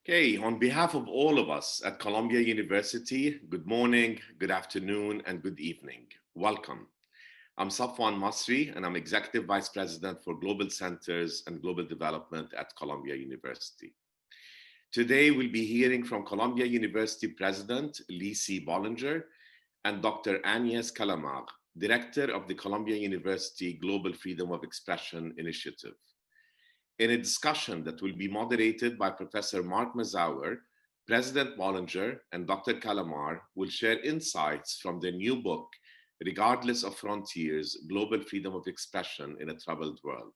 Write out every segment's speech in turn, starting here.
Okay, on behalf of all of us at Columbia University, good morning, good afternoon, and good evening. Welcome. I'm Safwan Masri, and I'm Executive Vice President for Global Centers and Global Development at Columbia University. Today, we'll be hearing from Columbia University President Lisi Bollinger and Dr. Agnes Callamard, Director of the Columbia University Global Freedom of Expression Initiative. In a discussion that will be moderated by Professor Mark Mazower, President Bollinger and Dr. Calamar will share insights from their new book, Regardless of Frontiers, Global Freedom of Expression in a Troubled World.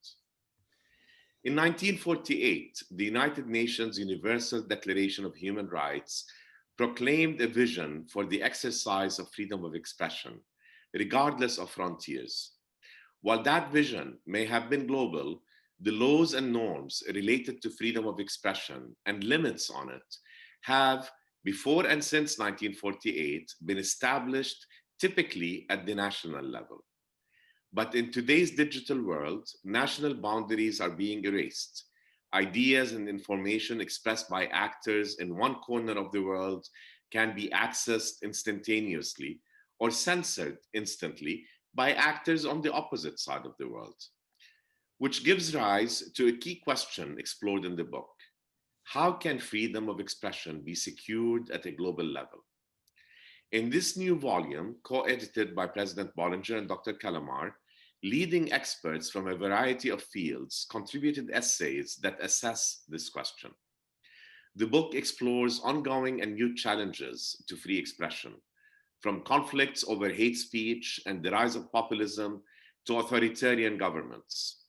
In 1948, the United Nations Universal Declaration of Human Rights proclaimed a vision for the exercise of freedom of expression, regardless of frontiers. While that vision may have been global, the laws and norms related to freedom of expression and limits on it have, before and since 1948, been established typically at the national level. But in today's digital world, national boundaries are being erased. Ideas and information expressed by actors in one corner of the world can be accessed instantaneously or censored instantly by actors on the opposite side of the world, which gives rise to a key question explored in the book. How can freedom of expression be secured at a global level? In this new volume, co-edited by President Bollinger and Dr. Calamar, leading experts from a variety of fields contributed essays that assess this question. The book explores ongoing and new challenges to free expression, from conflicts over hate speech and the rise of populism to authoritarian governments.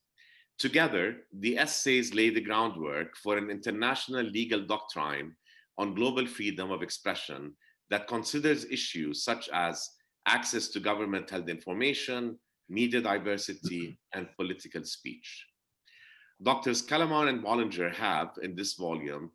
Together, the essays lay the groundwork for an international legal doctrine on global freedom of expression that considers issues such as access to government-held information, media diversity, and political speech. Doctors Calamar and Bollinger have, in this volume,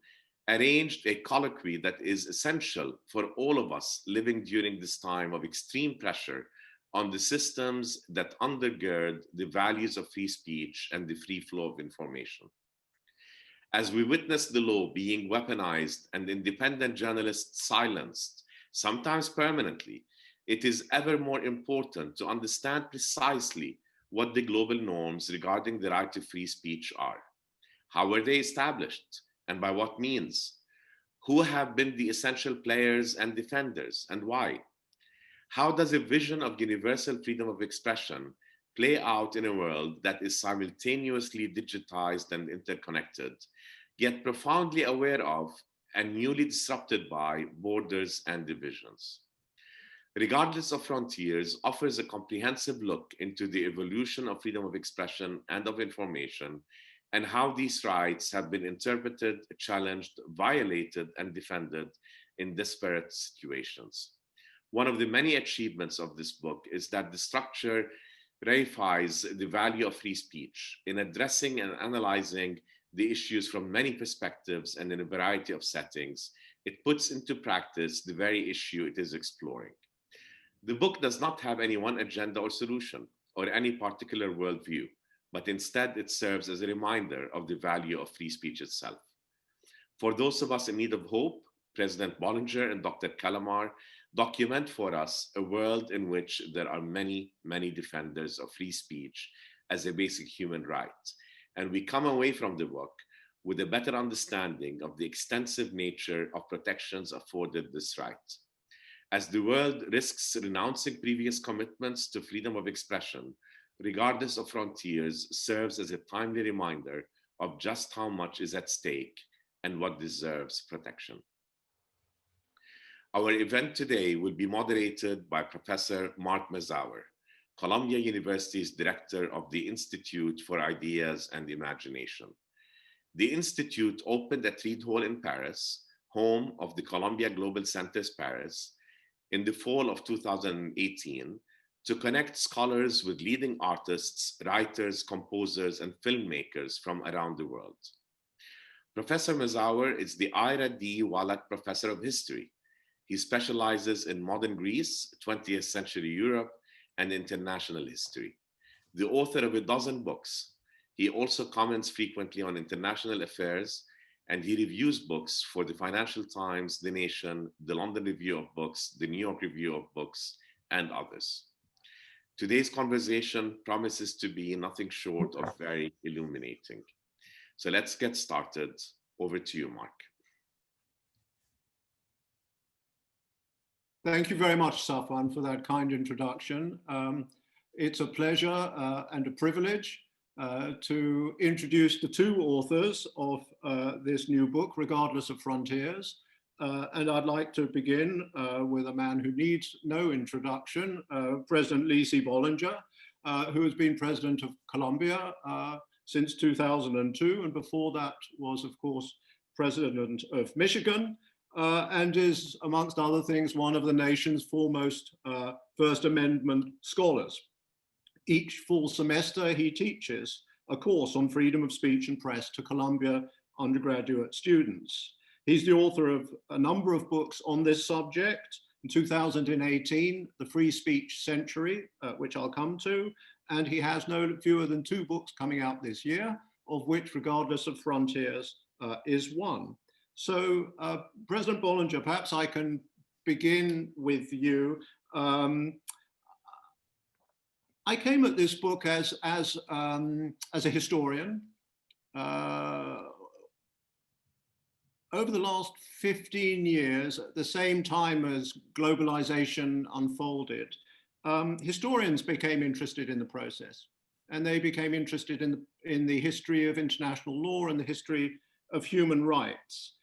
arranged a colloquy that is essential for all of us living during this time of extreme pressure on the systems that undergird the values of free speech and the free flow of information. As we witness the law being weaponized and independent journalists silenced, sometimes permanently, it is ever more important to understand precisely what the global norms regarding the right to free speech are. How were they established and by what means? Who have been the essential players and defenders and why? How does a vision of universal freedom of expression play out in a world that is simultaneously digitized and interconnected, yet profoundly aware of and newly disrupted by borders and divisions? Regardless of Frontiers offers a comprehensive look into the evolution of freedom of expression and of information and how these rights have been interpreted, challenged, violated, and defended in disparate situations. One of the many achievements of this book is that the structure reifies the value of free speech in addressing and analyzing the issues from many perspectives and in a variety of settings. It puts into practice the very issue it is exploring. The book does not have any one agenda or solution or any particular worldview, but instead it serves as a reminder of the value of free speech itself. For those of us in need of hope, President Bollinger and Dr. Calamar document for us a world in which there are many, many defenders of free speech as a basic human right. And we come away from the book with a better understanding of the extensive nature of protections afforded this right. As the world risks renouncing previous commitments to freedom of expression, regardless of frontiers, serves as a timely reminder of just how much is at stake and what deserves protection. Our event today will be moderated by Professor Mark Mazower, Columbia University's Director of the Institute for Ideas and Imagination. The Institute opened at Reed Hall in Paris, home of the Columbia Global Centers Paris, in the fall of 2018 to connect scholars with leading artists, writers, composers, and filmmakers from around the world. Professor Mazower is the Ira D. Wallach Professor of History. He specializes in modern Greece, 20th century Europe, and international history. The author of a dozen books, he also comments frequently on international affairs and he reviews books for the Financial Times, The Nation, the London Review of Books, the New York Review of Books, and others. Today's conversation promises to be nothing short of very illuminating. So let's get started. Over to you, Mark. Thank you very much, Safwan, for that kind introduction. It's a pleasure and a privilege to introduce the two authors of this new book, Regardless of Frontiers. And I'd like to begin with a man who needs no introduction, President Bollinger, who has been president of Colombia since 2002, and before that was, of course, president of Michigan, and is, amongst other things, one of the nation's foremost First Amendment scholars. Each full semester, he teaches a course on freedom of speech and press to Columbia undergraduate students. He's the author of a number of books on this subject. In 2018, The Free Speech Century, which I'll come to, and he has no fewer than 2 books coming out this year, of which Regardless of Frontiers is one. So, President Bollinger, perhaps I can begin with you. I came at this book as a historian. Over the last 15 years, at the same time as globalization unfolded, historians became interested in the process, and they became interested in the history of international law and the history of human rights.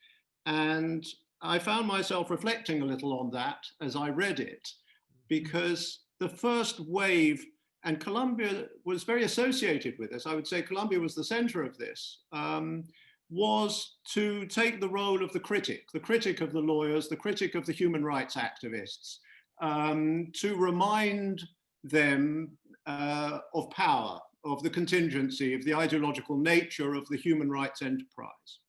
And I found myself reflecting a little on that as I read it, because the first wave, and Colombia was very associated with this, I would say Colombia was the center of this, was to take the role of the critic of the lawyers, the critic of the human rights activists, to remind them of power, of the contingency, of the ideological nature of the human rights enterprise.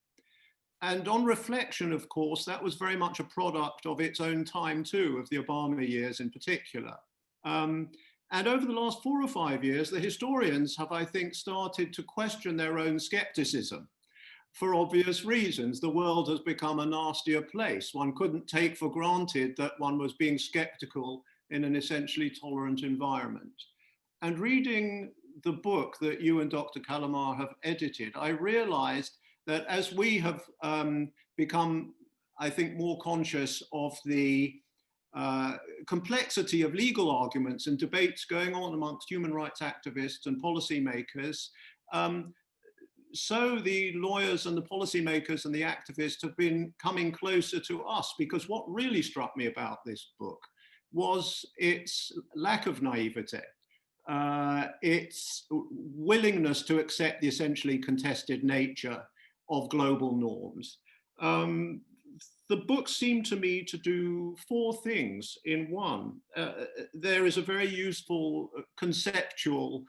And on reflection, of course, that was very much a product of its own time too, of the Obama years in particular. And over the last 4 or 5 years, the historians have, I think, started to question their own skepticism. For obvious reasons, the world has become a nastier place. One couldn't take for granted that one was being skeptical in an essentially tolerant environment. And reading the book that you and Dr. Callamard have edited, I realized that as we have become, I think, more conscious of the complexity of legal arguments and debates going on amongst human rights activists and policymakers, so the lawyers and the policymakers and the activists have been coming closer to us, because what really struck me about this book was its lack of naivete, its willingness to accept the essentially contested nature of global norms. The book seemed to me to do 4 things in one. There is a very useful conceptual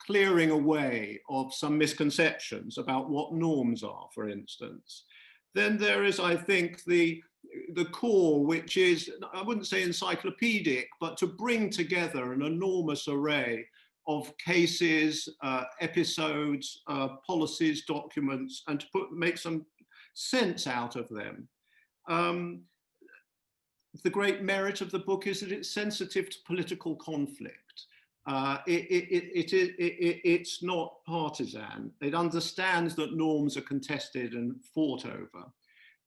clearing away of some misconceptions about what norms are, for instance. Then there is, I think, the core, which is, I wouldn't say encyclopedic, but to bring together an enormous array of cases, episodes, policies, documents, and to make some sense out of them. The great merit of the book is that it's sensitive to political conflict. It's not partisan. It understands that norms are contested and fought over.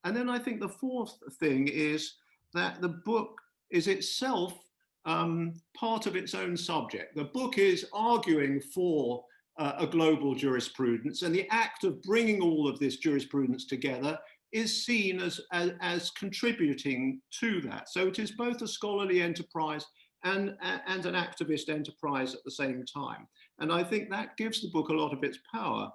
And then I think the 4th thing is that the book is itself part of its own subject. The book is arguing for a global jurisprudence, and the act of bringing all of this jurisprudence together is seen as contributing to that. So it is both a scholarly enterprise and an activist enterprise at the same time. And I think that gives the book a lot of its power.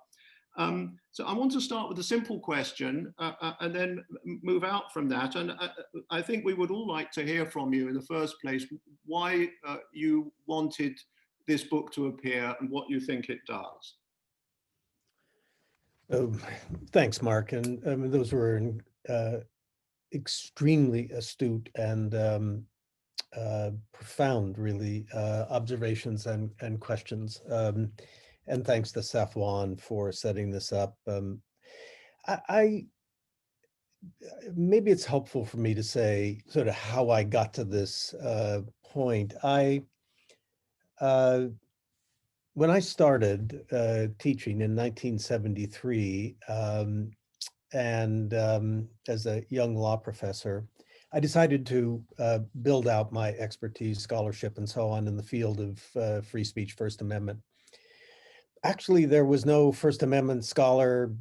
So I want to start with a simple question and then move out from that. And I think we would all like to hear from you in the first place, why you wanted this book to appear and what you think it does. Thanks, Mark. And those were extremely astute and profound, really, observations and questions. And thanks to Safwan for setting this up. I maybe it's helpful for me to say sort of how I got to this point. Uh, when I started teaching in 1973, and as a young law professor, I decided to build out my expertise, scholarship, and so on in the field of free speech, First Amendment. Actually, there was no First Amendment scholar,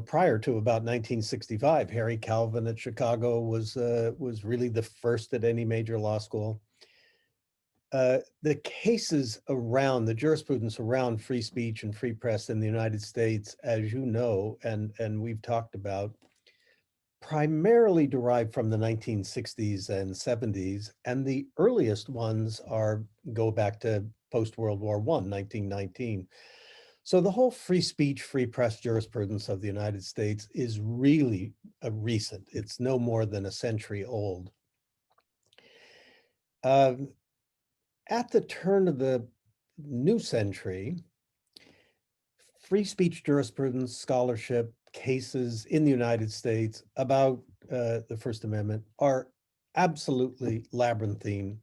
prior to about 1965. Harry Calvin at Chicago was really the first at any major law school. The cases around the jurisprudence around free speech and free press in the United States, as you know, and we've talked about, primarily derived from the 1960s and 70s, and the earliest ones go back to post-World War I, 1919. So the whole free speech, free press jurisprudence of the United States is really recent. It's no more than a century old. At the turn of the new century, free speech jurisprudence, scholarship, cases in the United States about the First Amendment are absolutely labyrinthine.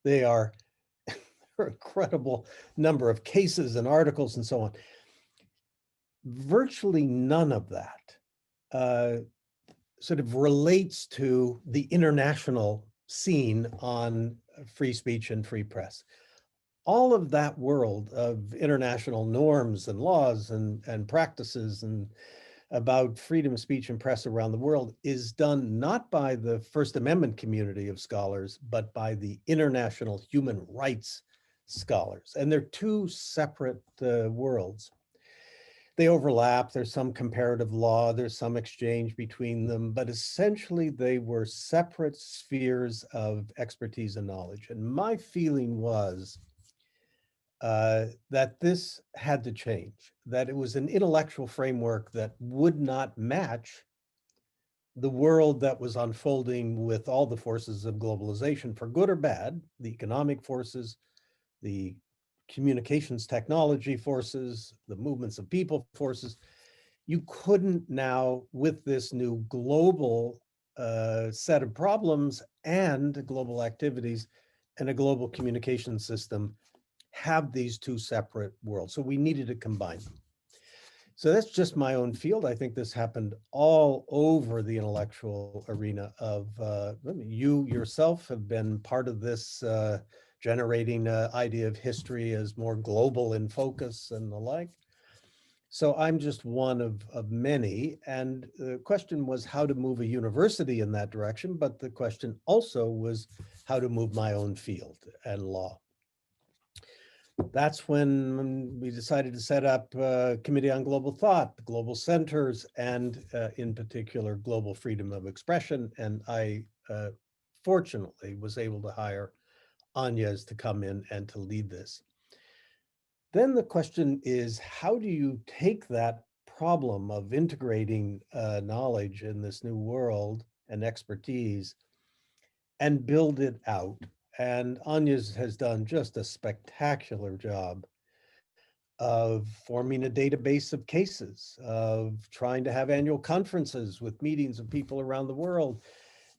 They are an incredible number of cases and articles and so on. Virtually none of that sort of relates to the international scene on free speech and free press. All of that world of international norms and laws and practices and about freedom of speech and press around the world is done not by the First Amendment community of scholars, but by the international human rights scholars. And they're two separate worlds. They overlap, there's some comparative law, there's some exchange between them, but essentially they were separate spheres of expertise and knowledge. And my feeling was that this had to change, that it was an intellectual framework that would not match the world that was unfolding with all the forces of globalization, for good or bad, the economic forces, the communications technology forces, the movements of people forces. You couldn't now, with this new global set of problems and global activities and a global communication system, have these two separate worlds. So we needed to combine them. So that's just my own field. I think this happened all over the intellectual arena of, you yourself have been part of this generating idea of history as more global in focus and the like. So I'm just one of many. And the question was how to move a university in that direction, but the question also was how to move my own field and law. That's when we decided to set up a Committee on Global Thought, the global centers, and in particular, global freedom of expression. And I fortunately was able to hire Agnes to come in and to lead this. Then the question is, how do you take that problem of integrating knowledge in this new world and expertise and build it out? And Agnes has done just a spectacular job of forming a database of cases, of trying to have annual conferences with meetings of people around the world,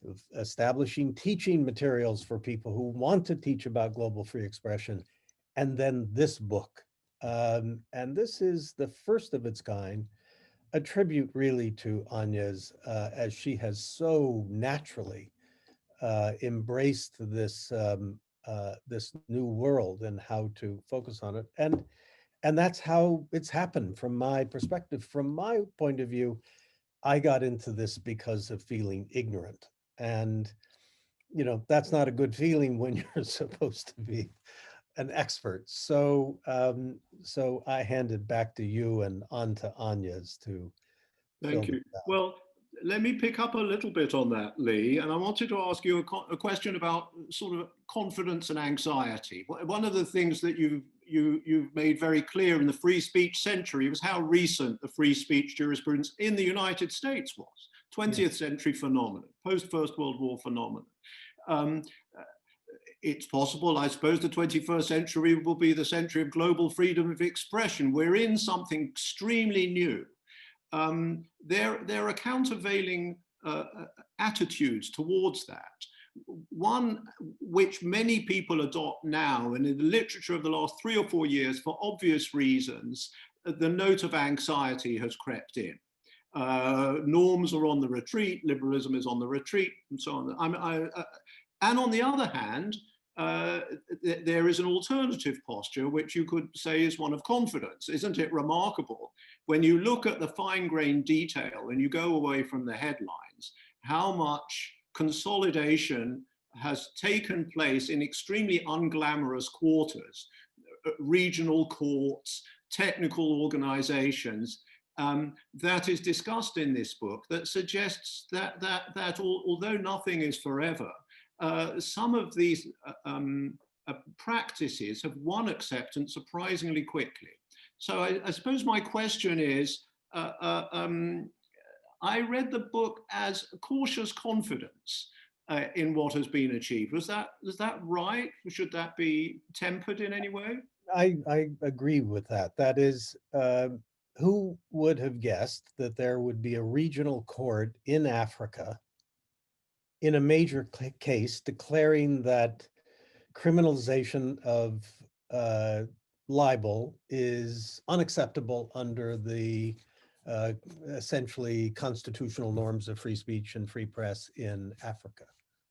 of establishing teaching materials for people who want to teach about global free expression, and then this book. And this is the first of its kind, a tribute really to Agnes, as she has so naturally embraced this this new world and how to focus on it. And that's how it's happened from my perspective. From my point of view, I got into this because of feeling ignorant. And, that's not a good feeling when you're supposed to be an expert. So, so I hand it back to you and on to Agnes to fill Thank you. this out. Well, let me pick up a little bit on that, Lee, and I wanted to ask you a question about sort of confidence and anxiety. One of the things that you've made very clear in the free speech century was how recent the free speech jurisprudence in the United States was. 20th century phenomenon, post-First World War phenomenon. It's possible, I suppose, the 21st century will be the century of global freedom of expression. We're in something extremely new. there are countervailing attitudes towards that. One which many people adopt now, and in the literature of the last 3 or 4 years, for obvious reasons, the note of anxiety has crept in. Norms are on the retreat, liberalism is on the retreat, and so on. And on the other hand, there is an alternative posture, which you could say is one of confidence. Isn't it remarkable, when you look at the fine-grained detail and you go away from the headlines, how much consolidation has taken place in extremely unglamorous quarters, regional courts, technical organizations, that is discussed in this book, that suggests that although nothing is forever, some of these practices have won acceptance surprisingly quickly. So I suppose my question is, I read the book as cautious confidence in what has been achieved. Is that right? Should that be tempered in any way? I agree with that. That is, who would have guessed that there would be a regional court in Africa in a major case declaring that criminalization of libel is unacceptable under the essentially constitutional norms of free speech and free press in Africa.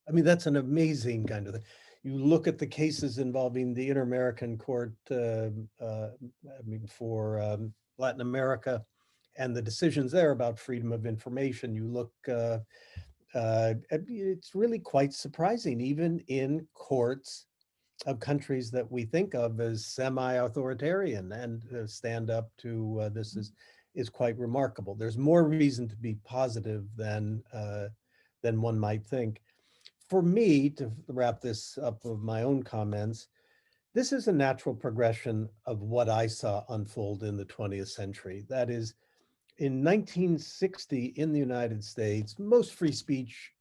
I mean, that's an amazing kind of thing. You look at the cases involving the Inter-American Court for Latin America and the decisions there about freedom of information. You look, it's really quite surprising, even in courts of countries that we think of as semi-authoritarian, and stand up to this is quite remarkable. There's more reason to be positive than one might think. For me, to wrap this up with my own comments, this is a natural progression of what I saw unfold in the 20th century. That is, in 1960 in the United States, most free speech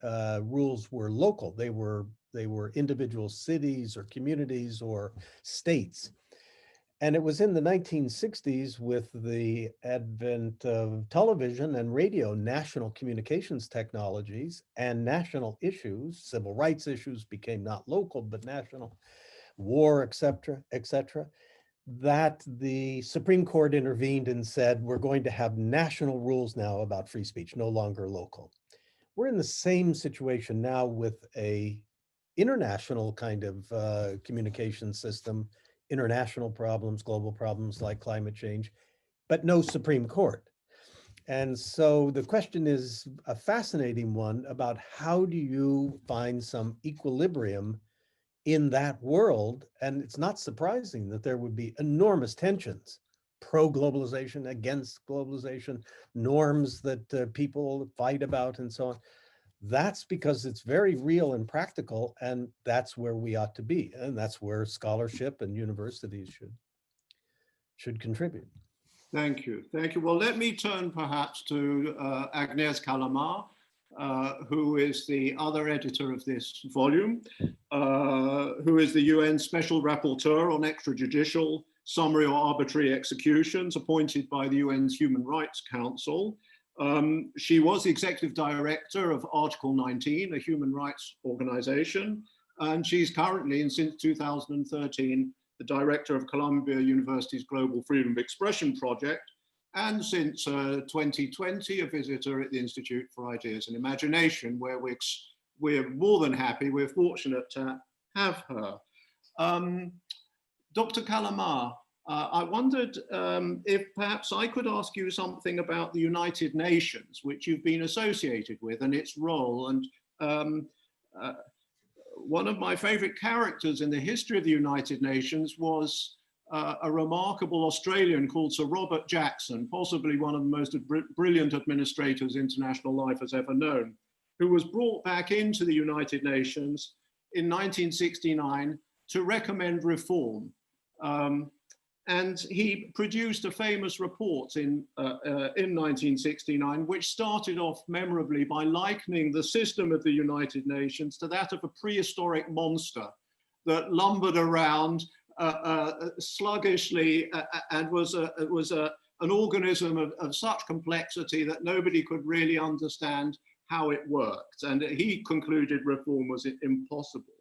rules were local. They were individual cities or communities or states. And it was in the 1960s, with the advent of television and radio, national communications technologies and national issues, civil rights issues became not local, but national, war, et cetera, that the Supreme Court intervened and said, we're going to have national rules now about free speech, no longer local. We're in the same situation now with a international kind of communication system, international problems, global problems like climate change, but no Supreme Court. And so the question is a fascinating one about how do you find some equilibrium in that world? And it's not surprising that there would be enormous tensions, pro-globalization, against globalization, norms that people fight about and so on. That's because it's very real and practical, and that's where we ought to be. And that's where scholarship and universities should contribute. Thank you. Thank you. Well, let me turn perhaps to Agnes Callamard, who is the other editor of this volume, who is the UN Special Rapporteur on extrajudicial, summary or arbitrary executions appointed by the UN's Human Rights Council. She was the executive director of Article 19, a human rights organization, and she's currently, and since 2013, the director of Columbia University's Global Freedom of Expression Project, and since 2020, a visitor at the Institute for Ideas and Imagination, where we're more than happy, we're fortunate to have her. Dr. Callamard, I wondered if perhaps I could ask you something about the United Nations, which you've been associated with, and its role. And one of my favorite characters in the history of the United Nations was a remarkable Australian called Sir Robert Jackson, possibly one of the most brilliant administrators international life has ever known, who was brought back into the United Nations in 1969 to recommend reform. And he produced a famous report in 1969, which started off memorably by likening the system of the United Nations to that of a prehistoric monster that lumbered around sluggishly and was an organism of such complexity that nobody could really understand how it worked. And he concluded reform was impossible.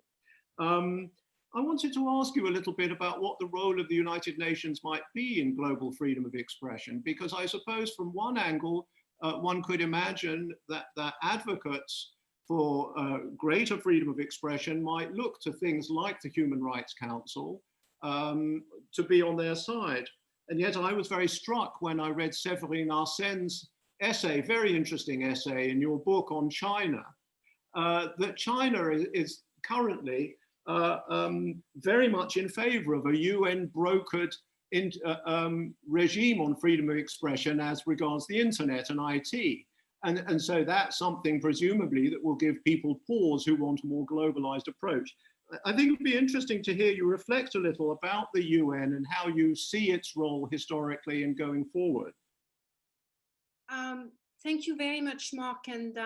I wanted to ask you a little bit about what the role of the United Nations might be in global freedom of expression, because I suppose from one angle, one could imagine that advocates for greater freedom of expression might look to things like the Human Rights Council to be on their side. And yet I was very struck when I read Séverine Arsene's essay, very interesting essay in your book on China, that China is currently very much in favor of a UN-brokered regime on freedom of expression as regards the internet and IT. And so that's something presumably that will give people pause who want a more globalized approach. I think it'd be interesting to hear you reflect a little about the UN and how you see its role historically and going forward. Thank you very much, Mark, and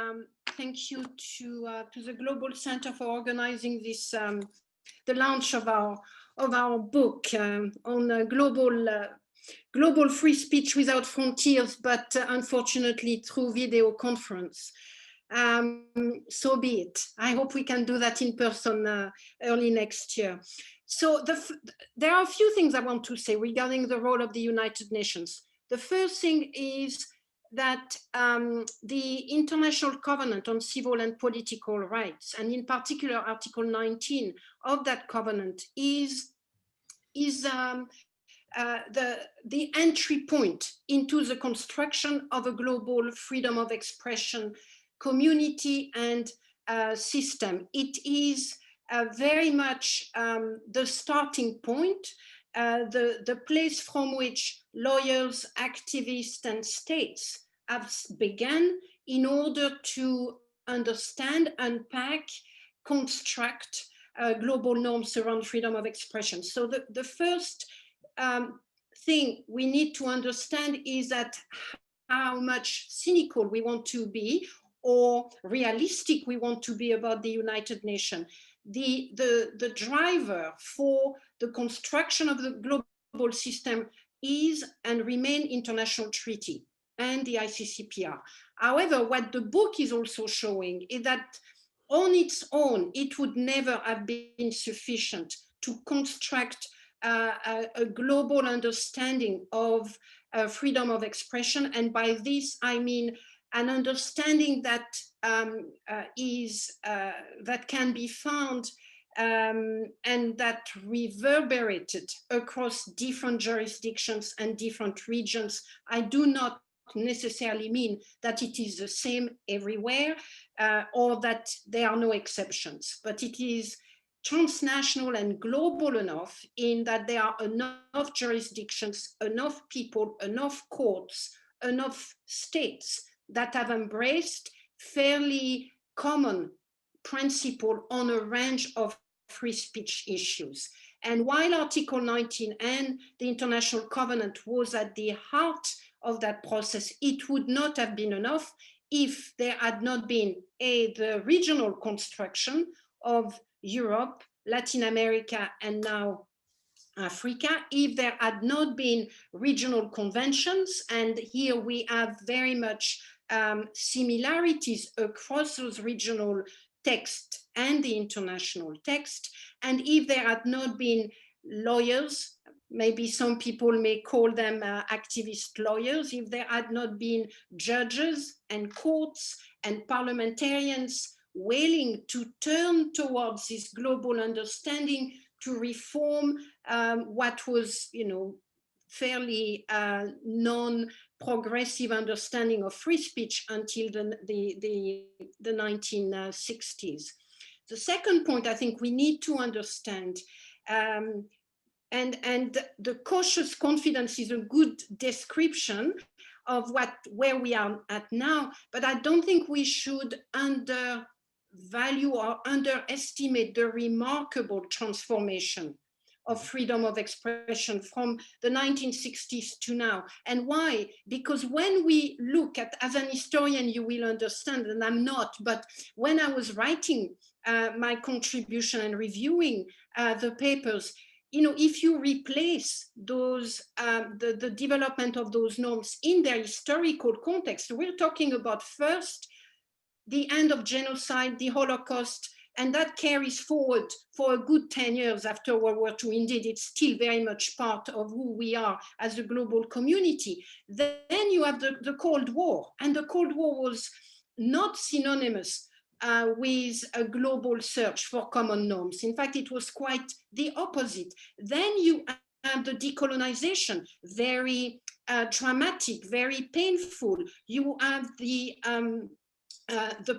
thank you to the Global Center for organizing this, the launch of our book on global free speech without frontiers, but unfortunately through video conference. So be it. I hope we can do that in person early next year. So there are a few things I want to say regarding the role of the United Nations. The first thing is that the International Covenant on Civil and Political Rights, and in particular Article 19 of that covenant, is the entry point into the construction of a global freedom of expression community and system. It is very much the starting point, the place from which lawyers, activists, and states have begun in order to understand, unpack, construct global norms around freedom of expression. So the first thing we need to understand is that how much cynical we want to be or realistic we want to be about the United Nations. The driver for the construction of the global system is and remain international treaty and the ICCPR. However, what the book is also showing is that on its own, it would never have been sufficient to construct a global understanding of freedom of expression. And by this, I mean an understanding that that can be found and that reverberated across different jurisdictions and different regions. I do not necessarily mean that it is the same everywhere or that there are no exceptions, but it is transnational and global enough in that there are enough jurisdictions, enough people, enough courts, enough states that have embraced fairly common principle on a range of free speech issues. And while Article 19 and the International Covenant was at the heart of that process, it would not have been enough if there had not been the regional construction of Europe, Latin America, and now Africa, if there had not been regional conventions, and here we have very much similarities across those regional texts and the international text, and if there had not been lawyers, maybe some people may call them activist lawyers, if there had not been judges and courts and parliamentarians willing to turn towards this global understanding to reform what was, fairly non-progressive understanding of free speech until the 1960s. The second point I think we need to understand, and the cautious confidence is a good description of where we are at now, but I don't think we should undervalue or underestimate the remarkable transformation of freedom of expression from the 1960s to now. And why? Because when we look at, as an historian, you will understand, and I'm not, but when I was writing my contribution and reviewing the papers, if you replace those, the development of those norms in their historical context, we're talking about first the end of genocide, the Holocaust, and that carries forward for a good 10 years after World War II. Indeed, it's still very much part of who we are as a global community. Then you have the Cold War, and the Cold War was not synonymous with a global search for common norms. In fact, it was quite the opposite. Then you have the decolonization, very dramatic, very painful. You have the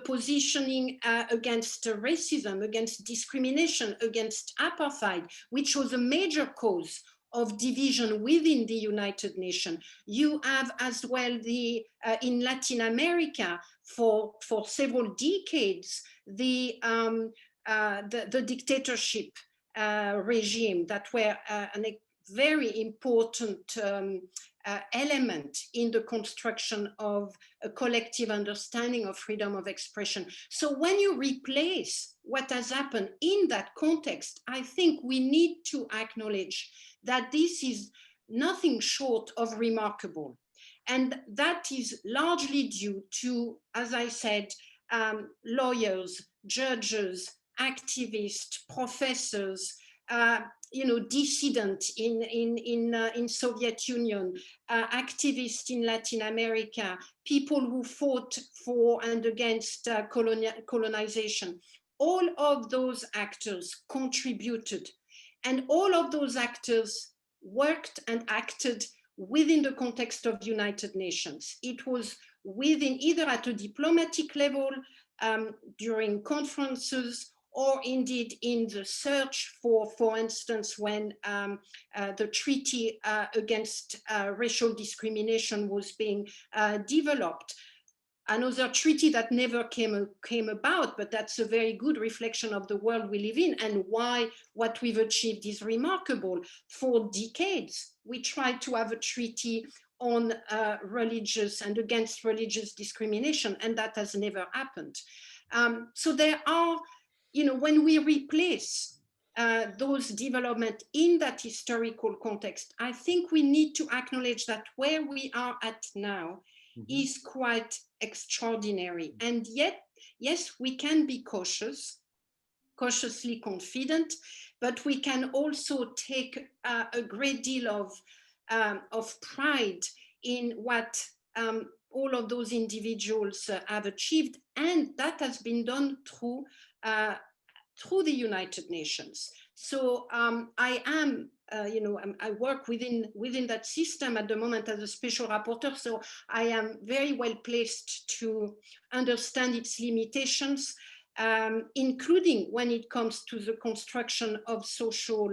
positioning against racism, against discrimination, against apartheid, which was a major cause of division within the United Nations. You have as well the in Latin America for several decades the dictatorship regime that were a very important element in the construction of a collective understanding of freedom of expression. So when you replace what has happened in that context, I think we need to acknowledge that this is nothing short of remarkable. And that is largely due to, as I said, lawyers, judges, activists, professors, dissident in Soviet Union, activists in Latin America, people who fought for and against colonization. All of those actors contributed, and all of those actors worked and acted within the context of United Nations. It was within, either at a diplomatic level, during conferences, or indeed in the search for instance, when the treaty against racial discrimination was being developed. Another treaty that never came about, but that's a very good reflection of the world we live in and why what we've achieved is remarkable. For decades, we tried to have a treaty on religious and against religious discrimination, and that has never happened. So there are, when we replace those developments in that historical context, I think we need to acknowledge that where we are at now is quite extraordinary. And yet, yes, we can be cautiously confident, but we can also take a great deal of pride in what all of those individuals have achieved, and that has been done through the United Nations. So I am, I work within that system at the moment as a special rapporteur, so I am very well placed to understand its limitations, including when it comes to the construction of social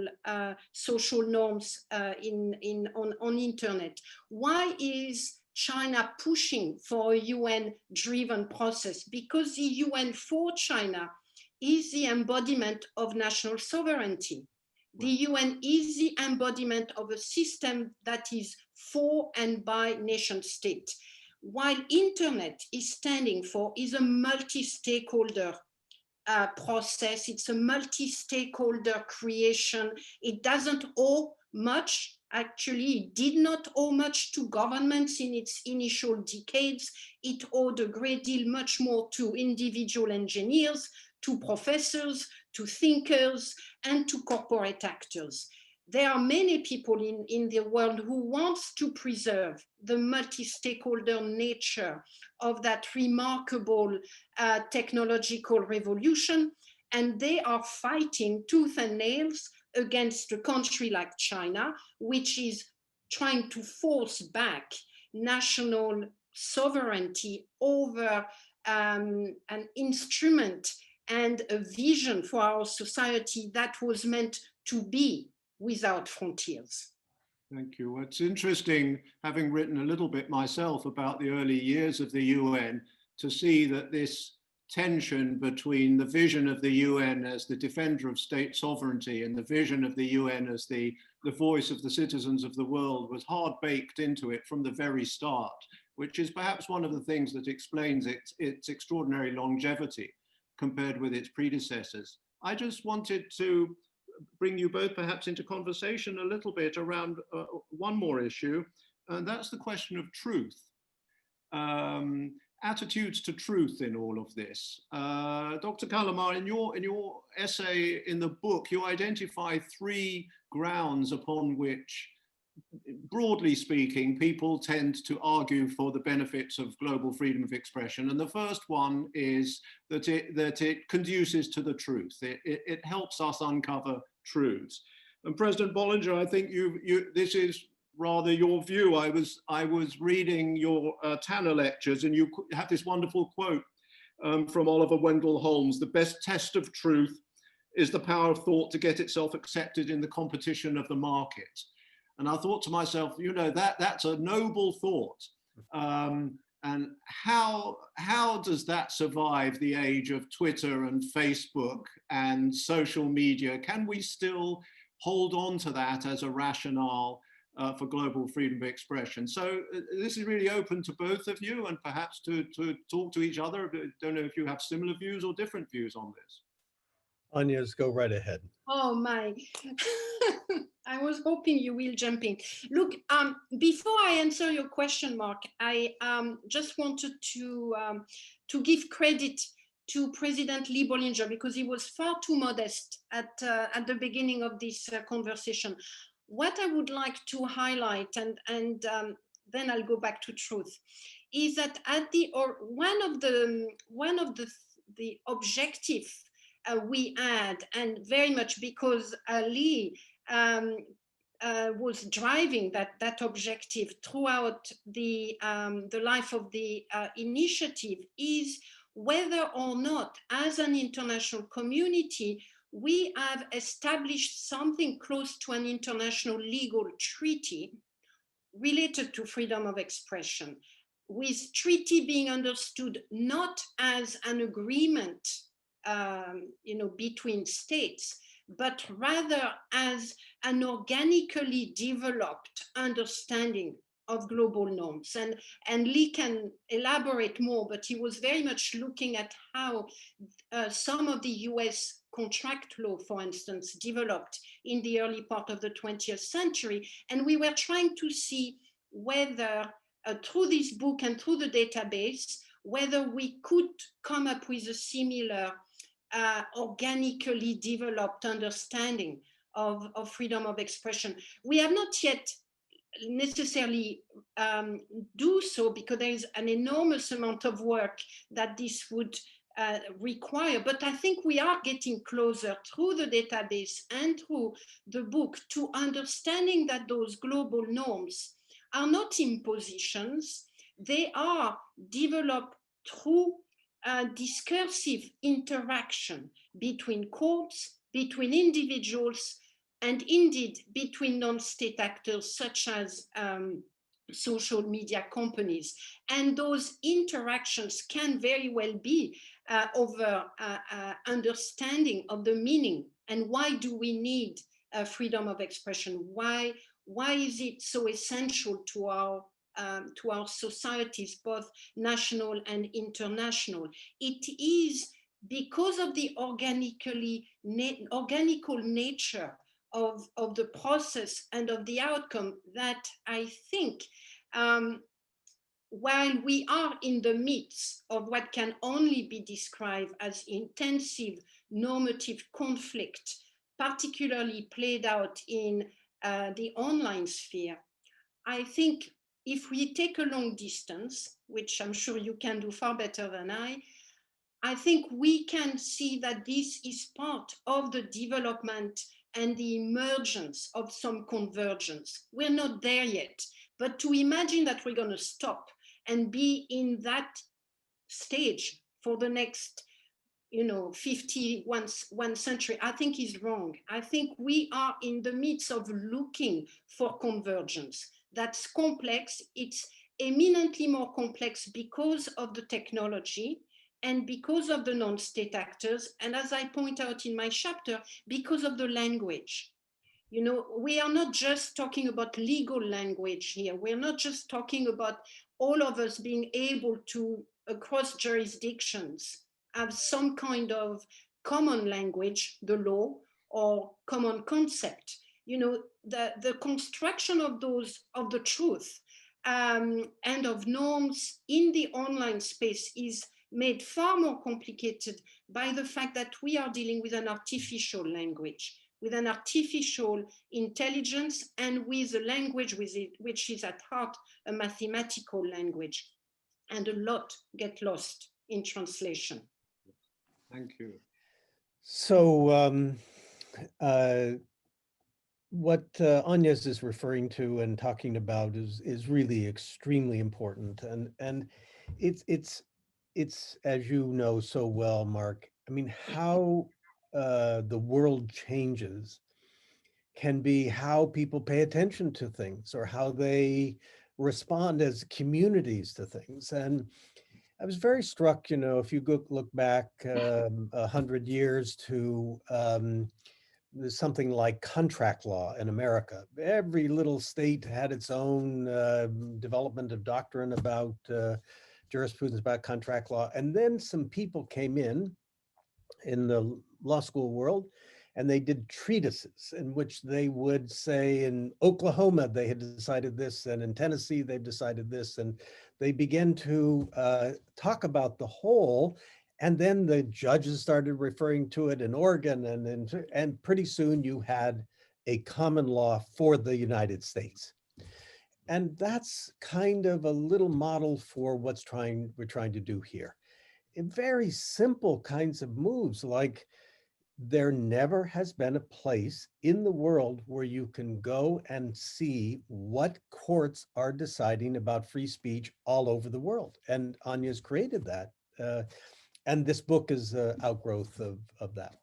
norms on internet. Why is China pushing for a UN-driven process? Because the UN for China is the embodiment of national sovereignty. The UN is the embodiment of a system that is for and by nation state, while internet is standing for is a multi-stakeholder process. It's a multi-stakeholder creation. It doesn't owe much. Actually, it did not owe much to governments in its initial decades. It owed a great deal much more to individual engineers, to professors, to thinkers, and to corporate actors. There are many people in the world who want to preserve the multi-stakeholder nature of that remarkable technological revolution, and they are fighting tooth and nails against a country like China, which is trying to force back national sovereignty over an instrument and a vision for our society that was meant to be without frontiers. Thank you. It's interesting, having written a little bit myself about the early years of the UN, to see that this tension between the vision of the UN as the defender of state sovereignty and the vision of the UN as the voice of the citizens of the world was hard baked into it from the very start, which is perhaps one of the things that explains its extraordinary longevity compared with its predecessors. I just wanted to bring you both perhaps into conversation a little bit around one more issue, and that's the question of truth. Attitudes to truth in all of this. Dr. Callamard, in your essay in the book, you identify 3 grounds upon which, broadly speaking, people tend to argue for the benefits of global freedom of expression. And the first one is that it conduces to the truth. It helps us uncover truths. And President Bollinger, I think this is rather your view. I was reading your Tanner lectures, and you have this wonderful quote from Oliver Wendell Holmes: "The best test of truth is the power of thought to get itself accepted in the competition of the market." And I thought to myself, you know, that's a noble thought. And how does that survive the age of Twitter and Facebook and social media? Can we still hold on to that as a rationale for global freedom of expression? So this is really open to both of you, and perhaps to talk to each other. I don't know if you have similar views or different views on this. Agnes, go right ahead. Oh my, I was hoping you will jump in. Look, before I answer your question, Mark, I just wanted to give credit to President Lee Bollinger, because he was far too modest at the beginning of this conversation. What I would like to highlight, and then I'll go back to truth, is that at one of the objective we had, and very much because Lee was driving that objective throughout the life of the initiative, is whether or not, as an international community, we have established something close to an international legal treaty related to freedom of expression, with treaty being understood not as an agreement between states, but rather as an organically developed understanding of global norms. And Lee can elaborate more, but he was very much looking at how some of the US contract law, for instance, developed in the early part of the 20th century. And we were trying to see whether through this book and through the database, whether we could come up with a similar organically developed understanding of freedom of expression. We have not yet necessarily do so, because there is an enormous amount of work that this would require, but I think we are getting closer through the database and through the book to understanding that those global norms are not impositions. They are developed through discursive interaction between courts, between individuals, and indeed between non-state actors such as social media companies. And those interactions can very well be over understanding of the meaning, and why do we need freedom of expression? Why is it so essential to our societies, both national and international? It is because of the organical nature of the process and of the outcome that I think, while we are in the midst of what can only be described as intensive normative conflict, particularly played out in the online sphere, I think if we take a long distance, which I'm sure you can do far better than I think we can see that this is part of the development and the emergence of some convergence. We're not there yet, but to imagine that we're going to stop and be in that stage for the next 51 century, I think is wrong. I think we are in the midst of looking for convergence. That's complex. It's eminently more complex because of the technology and because of the non-state actors. And as I point out in my chapter, because of the language. We are not just talking about legal language here. We're not just talking about all of us being able to, across jurisdictions, have some kind of common language, the law, or common concept. You know, the construction of the truth and of norms in the online space is made far more complicated by the fact that we are dealing with an artificial language, with an artificial intelligence, and with a language with it, which is at heart a mathematical language. And a lot get lost in translation. Thank you. So what Agnes is referring to and talking about is really extremely important, and it's as you know so well, Mark. I mean, how the world changes can be how people pay attention to things or how they respond as communities to things. And I was very struck, you know, if you look back 100 years to something like contract law in America. Every little state had its own development of doctrine about jurisprudence about contract law. And then some people came in the law school world, and they did treatises in which they would say in Oklahoma, they had decided this, and in Tennessee, they've decided this, and they began to talk about the whole. And then the judges started referring to it in Oregon, and pretty soon you had a common law for the United States. And that's kind of a little model for what's we're trying to do here. In very simple kinds of moves, like there never has been a place in the world where you can go and see what courts are deciding about free speech all over the world. And Anya's created that. And this book is an outgrowth of that.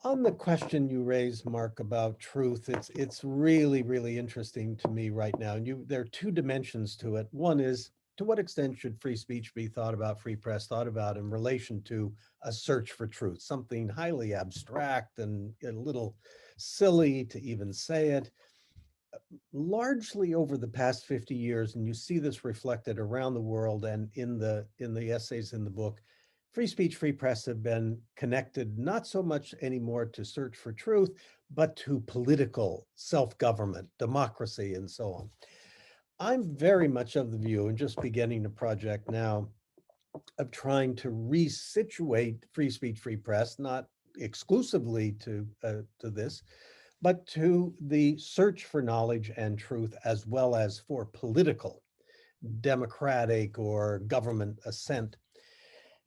On the question you raised, Mark, about truth, it's really, really interesting to me right now. And there are two dimensions to it. One is, to what extent should free speech be thought about, free press thought about in relation to a search for truth, something highly abstract and a little silly to even say it. Largely over the past 50 years, and you see this reflected around the world and in the essays in the book, free speech, free press have been connected not so much anymore to search for truth, but to political self-government, democracy, and so on. I'm very much of the view, and just beginning a project now, of trying to resituate free speech, free press, not exclusively to this, but to the search for knowledge and truth, as well as for political, democratic, or government assent.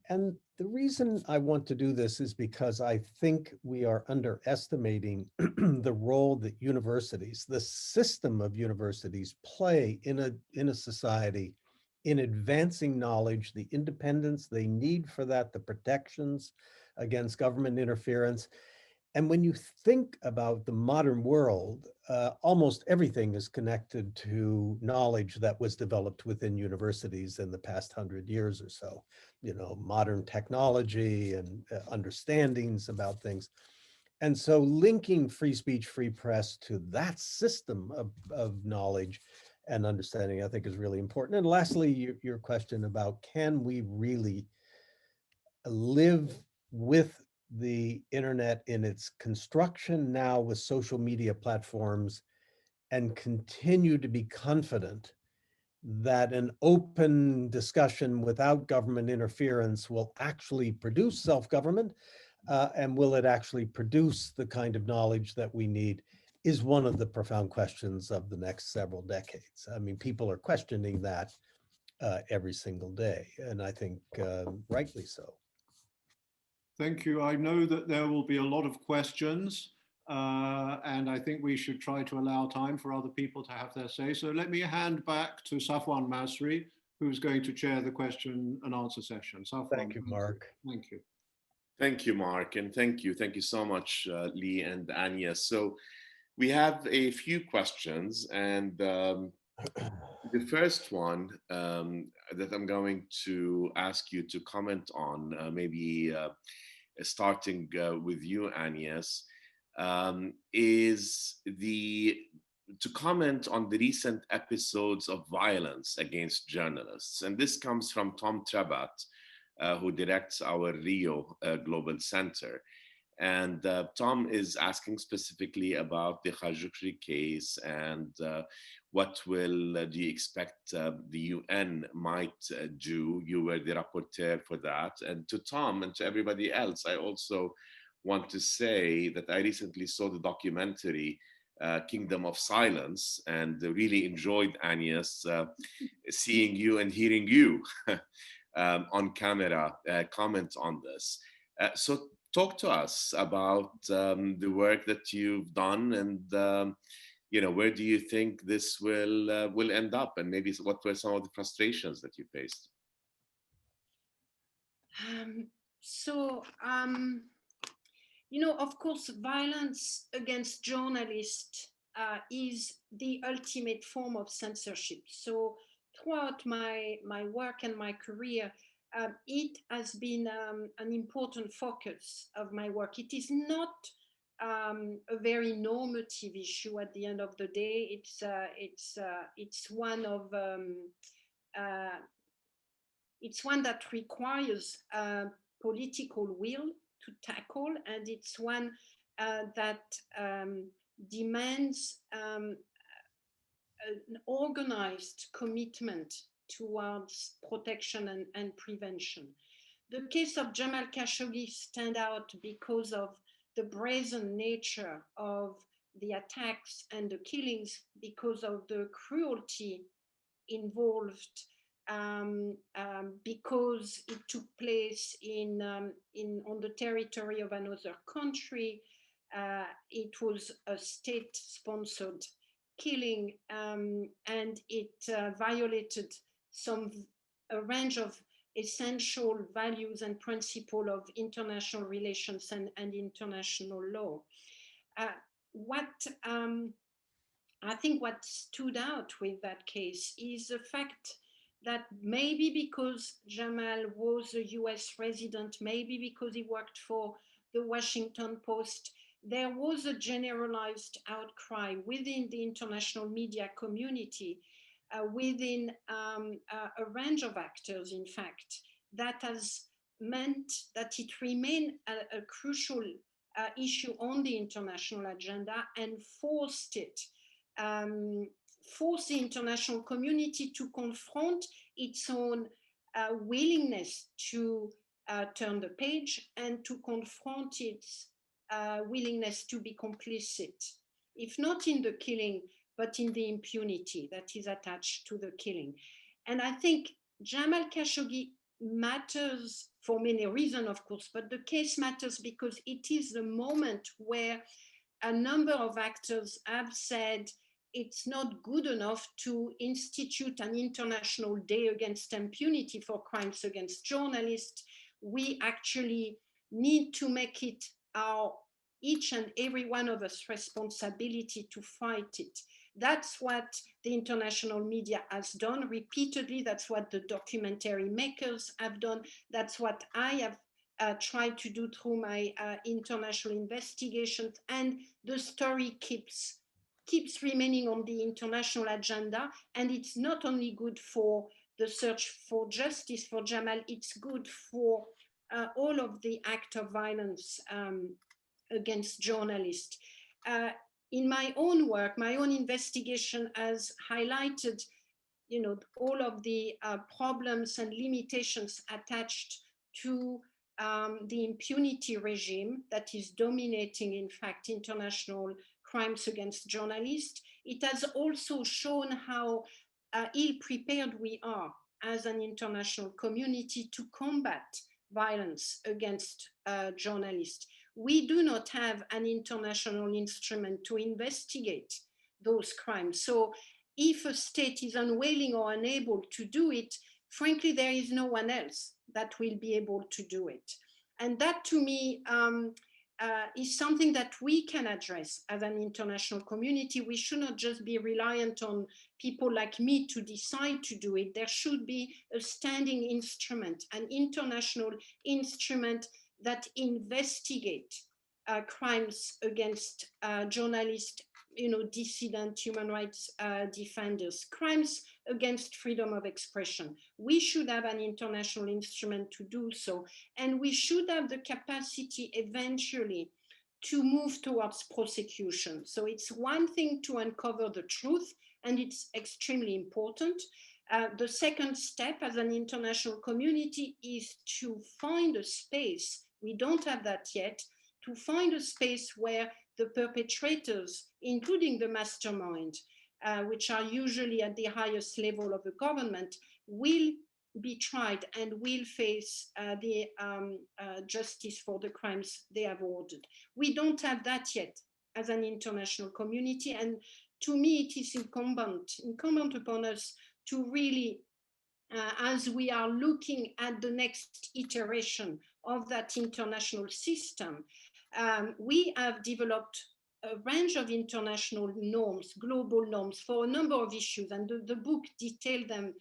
And the reason I want to do this is because I think we are underestimating the role that universities, the system of universities, play in a society in advancing knowledge, the independence they need for that, the protections against government interference. And when you think about the modern world, almost everything is connected to knowledge that was developed within universities in the past 100 years or so. You know, modern technology and understandings about things. And so linking free speech, free press to that system of knowledge and understanding, I think, is really important. And lastly, your question about, can we really live with the internet in its construction now with social media platforms and continue to be confident that an open discussion without government interference will actually produce self-government, and will it actually produce the kind of knowledge that we need, is one of the profound questions of the next several decades. I mean, people are questioning that every single day, and I think rightly so. Thank you. I know that there will be a lot of questions, and I think we should try to allow time for other people to have their say. So let me hand back to Safwan Masri, who's going to chair the question and answer session. Safwan, Thank you, Mark. Thank you. Thank you, Mark, and thank you so much, Lee and Anya. So we have a few questions, and the first one that I'm going to ask you to comment on, maybe starting with you, Agnes, is to comment on the recent episodes of violence against journalists. And this comes from Tom Trebat, who directs our Rio Global Center. And Tom is asking specifically about the Khashoggi case and what do you expect the UN might do? You were the rapporteur for that. And to Tom and to everybody else, I also want to say that I recently saw the documentary Kingdom of Silence and really enjoyed, Agnes, seeing you and hearing you on camera comment on this. So talk to us about the work that you've done and where do you think this will end up, and maybe what were some of the frustrations that you faced? Of course, violence against journalists is the ultimate form of censorship. So throughout my work and my career, it has been an important focus of my work. It is not a very normative issue at the end of the day. It's one of it's one that requires political will to tackle, and it's one that demands an organized commitment towards protection and prevention. The case of Jamal Khashoggi stand out because of the brazen nature of the attacks and the killings, because of the cruelty involved, because it took place on the territory of another country. It was a state-sponsored killing, and it violated a range of essential values and principles of international relations and international law. I think what stood out with that case is the fact that maybe because Jamal was a US resident, maybe because he worked for the Washington Post, there was a generalized outcry within the international media community, within a range of actors, in fact, that has meant that it remained a crucial issue on the international agenda and forced the international community to confront its own willingness to turn the page and to confront its willingness to be complicit, if not in the killing, but in the impunity that is attached to the killing. And I think Jamal Khashoggi matters for many reasons, of course, but the case matters because it is the moment where a number of actors have said it's not good enough to institute an international day against impunity for crimes against journalists. We actually need to make it each and every one of us responsibility to fight it. That's what the international media has done repeatedly. That's what the documentary makers have done. That's what I have tried to do through my international investigations. And the story keeps remaining on the international agenda. And it's not only good for the search for justice for Jamal, it's good for all of the acts of violence against journalists. In my own work, my own investigation has highlighted, all of the problems and limitations attached to the impunity regime that is dominating, in fact, international crimes against journalists. It has also shown how ill-prepared we are as an international community to combat violence against journalists. We do not have an international instrument to investigate those crimes. So if a state is unwilling or unable to do it, frankly, there is no one else that will be able to do it. And that, to me, is something that we can address as an international community. We should not just be reliant on people like me to decide to do it. There should be a standing instrument, an international instrument that investigate crimes against journalists, dissident human rights defenders, crimes against freedom of expression. We should have an international instrument to do so, and we should have the capacity eventually to move towards prosecution. So it's one thing to uncover the truth, and it's extremely important. The second step as an international community is to find a space, we don't have that yet, to find a space where the perpetrators, including the mastermind, which are usually at the highest level of the government, will be tried and will face the justice for the crimes they have ordered. We don't have that yet as an international community, and to me it is incumbent upon us to really, as we are looking at the next iteration of that international system, we have developed a range of international norms, global norms, for a number of issues, and the book detailed them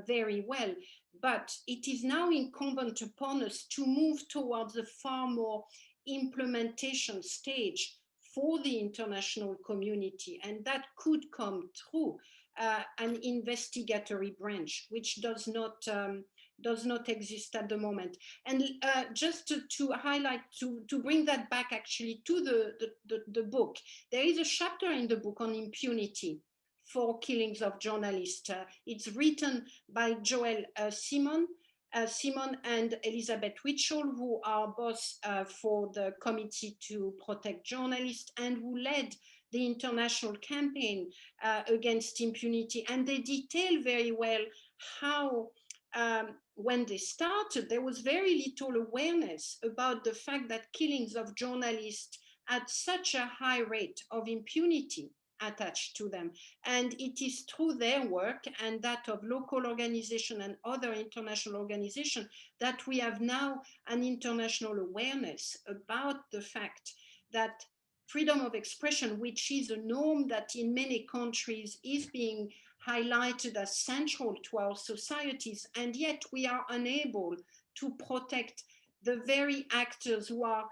very well. But it is now incumbent upon us to move towards a far more implementation stage for the international community, and that could come through an investigatory branch, which does not exist at the moment. And just to highlight, to bring that back actually to the book, there is a chapter in the book on impunity for killings of journalists. It's written by Joel Simon and Elizabeth Witchell, who are both for the Committee to Protect Journalists and who led the international campaign against impunity. And they detail very well how when they started, there was very little awareness about the fact that killings of journalists had such a high rate of impunity attached to them. And it is through their work and that of local organizations and other international organizations that we have now an international awareness about the fact that freedom of expression, which is a norm that in many countries is being highlighted as central to our societies, and yet we are unable to protect the very actors who are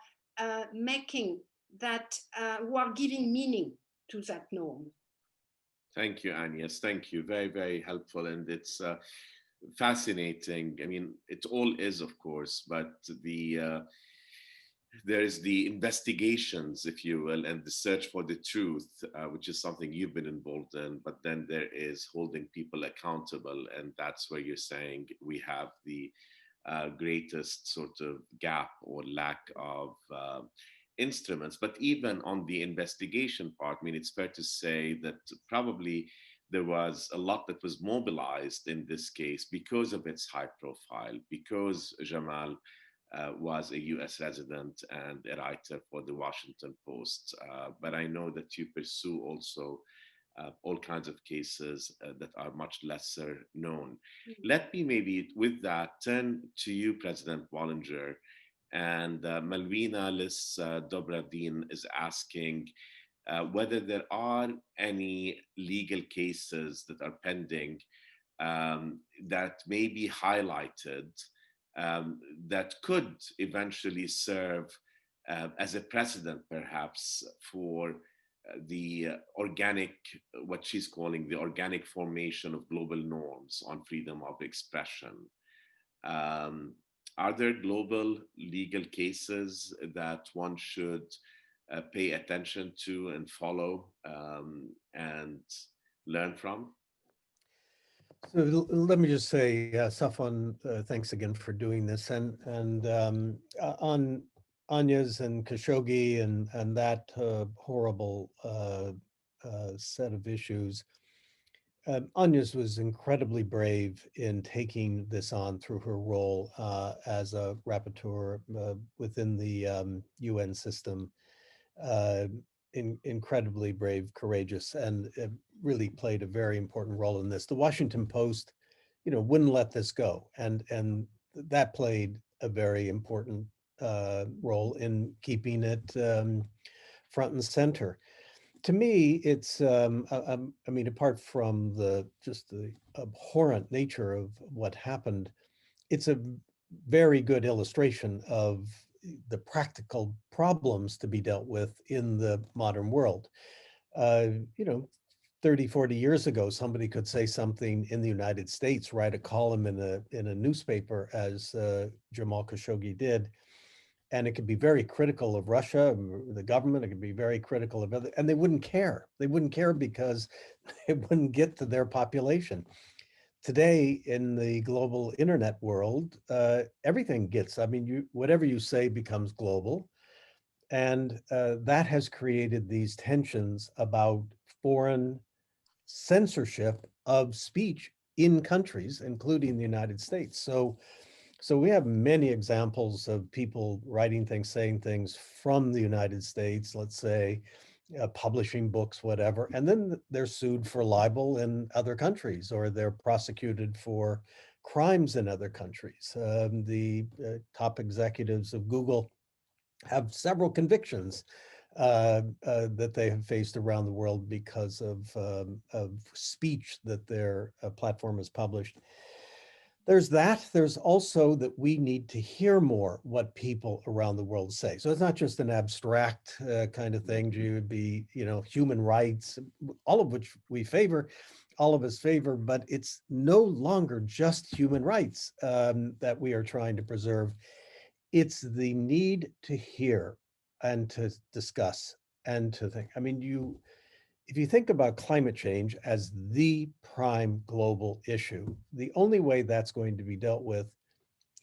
making that, who are giving meaning to that norm. Thank you, Agnes. Thank you. Very, very helpful. And it's fascinating. I mean, it all is, of course, but there's the investigations, if you will, and the search for the truth, which is something you've been involved in. But then there is holding people accountable. And that's where you're saying we have the greatest sort of gap or lack of instruments. But even on the investigation part, I mean, it's fair to say that probably there was a lot that was mobilized in this case because of its high profile, because Jamal was a US resident and a writer for the Washington Post. But I know that you pursue also all kinds of cases that are much lesser known. Mm-hmm. Let me maybe with that turn to you, President Bollinger. And Malvina Liz Dobravdin is asking whether there are any legal cases that are pending that may be highlighted that could eventually serve as a precedent, perhaps, for the organic, what she's calling the organic formation of global norms on freedom of expression. Are there global legal cases that one should pay attention to and follow and learn from? So let me just say, Safwan, thanks again for doing this. And on Agnes and Khashoggi and that horrible set of issues, Agnes was incredibly brave in taking this on through her role as a rapporteur within the UN system. Incredibly brave, courageous, and really played a very important role in this. The Washington Post, wouldn't let this go, and that played a very important role in keeping it front and center. To me, it's, I mean, apart from just the abhorrent nature of what happened, it's a very good illustration of the practical problems to be dealt with in the modern world. 30 30, 40 years ago, somebody could say something in the United States, write a column in a newspaper, as Jamal Khashoggi did, and it could be very critical of Russia, the government. It could be very critical of other, and they wouldn't care. They wouldn't care because it wouldn't get to their population. Today, in the global internet world, everything gets, I mean, whatever you say becomes global. And that has created these tensions about foreign censorship of speech in countries, including the United States. So we have many examples of people writing things, saying things from the United States, let's say, publishing books, whatever, and then they're sued for libel in other countries, or they're prosecuted for crimes in other countries. The top executives of Google have several convictions that they have faced around the world because of speech that their platform has published. There's that. There's also that we need to hear more what people around the world say. So it's not just an abstract kind of thing. You would be, human rights, all of which we favor, all of us favor, but it's no longer just human rights that we are trying to preserve. It's the need to hear and to discuss and to think. I mean, if you think about climate change as the prime global issue, the only way that's going to be dealt with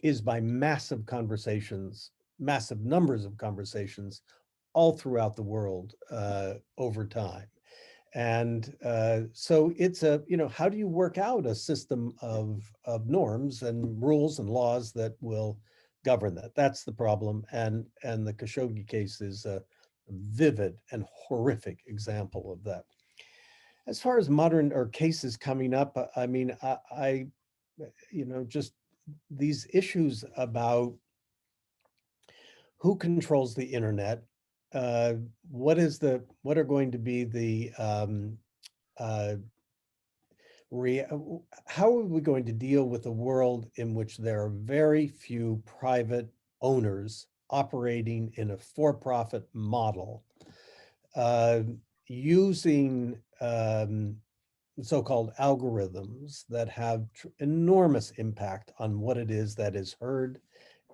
is by massive conversations, massive numbers of conversations all throughout the world over time. And so it's how do you work out a system of norms and rules and laws that will govern that? That's the problem. And the Khashoggi case is a vivid and horrific example of that. As far as modern or cases coming up, I mean, I just these issues about who controls the internet, what are going to be the how are we going to deal with a world in which there are very few private owners operating in a for-profit model, using so-called algorithms that have enormous impact on what it is that is heard,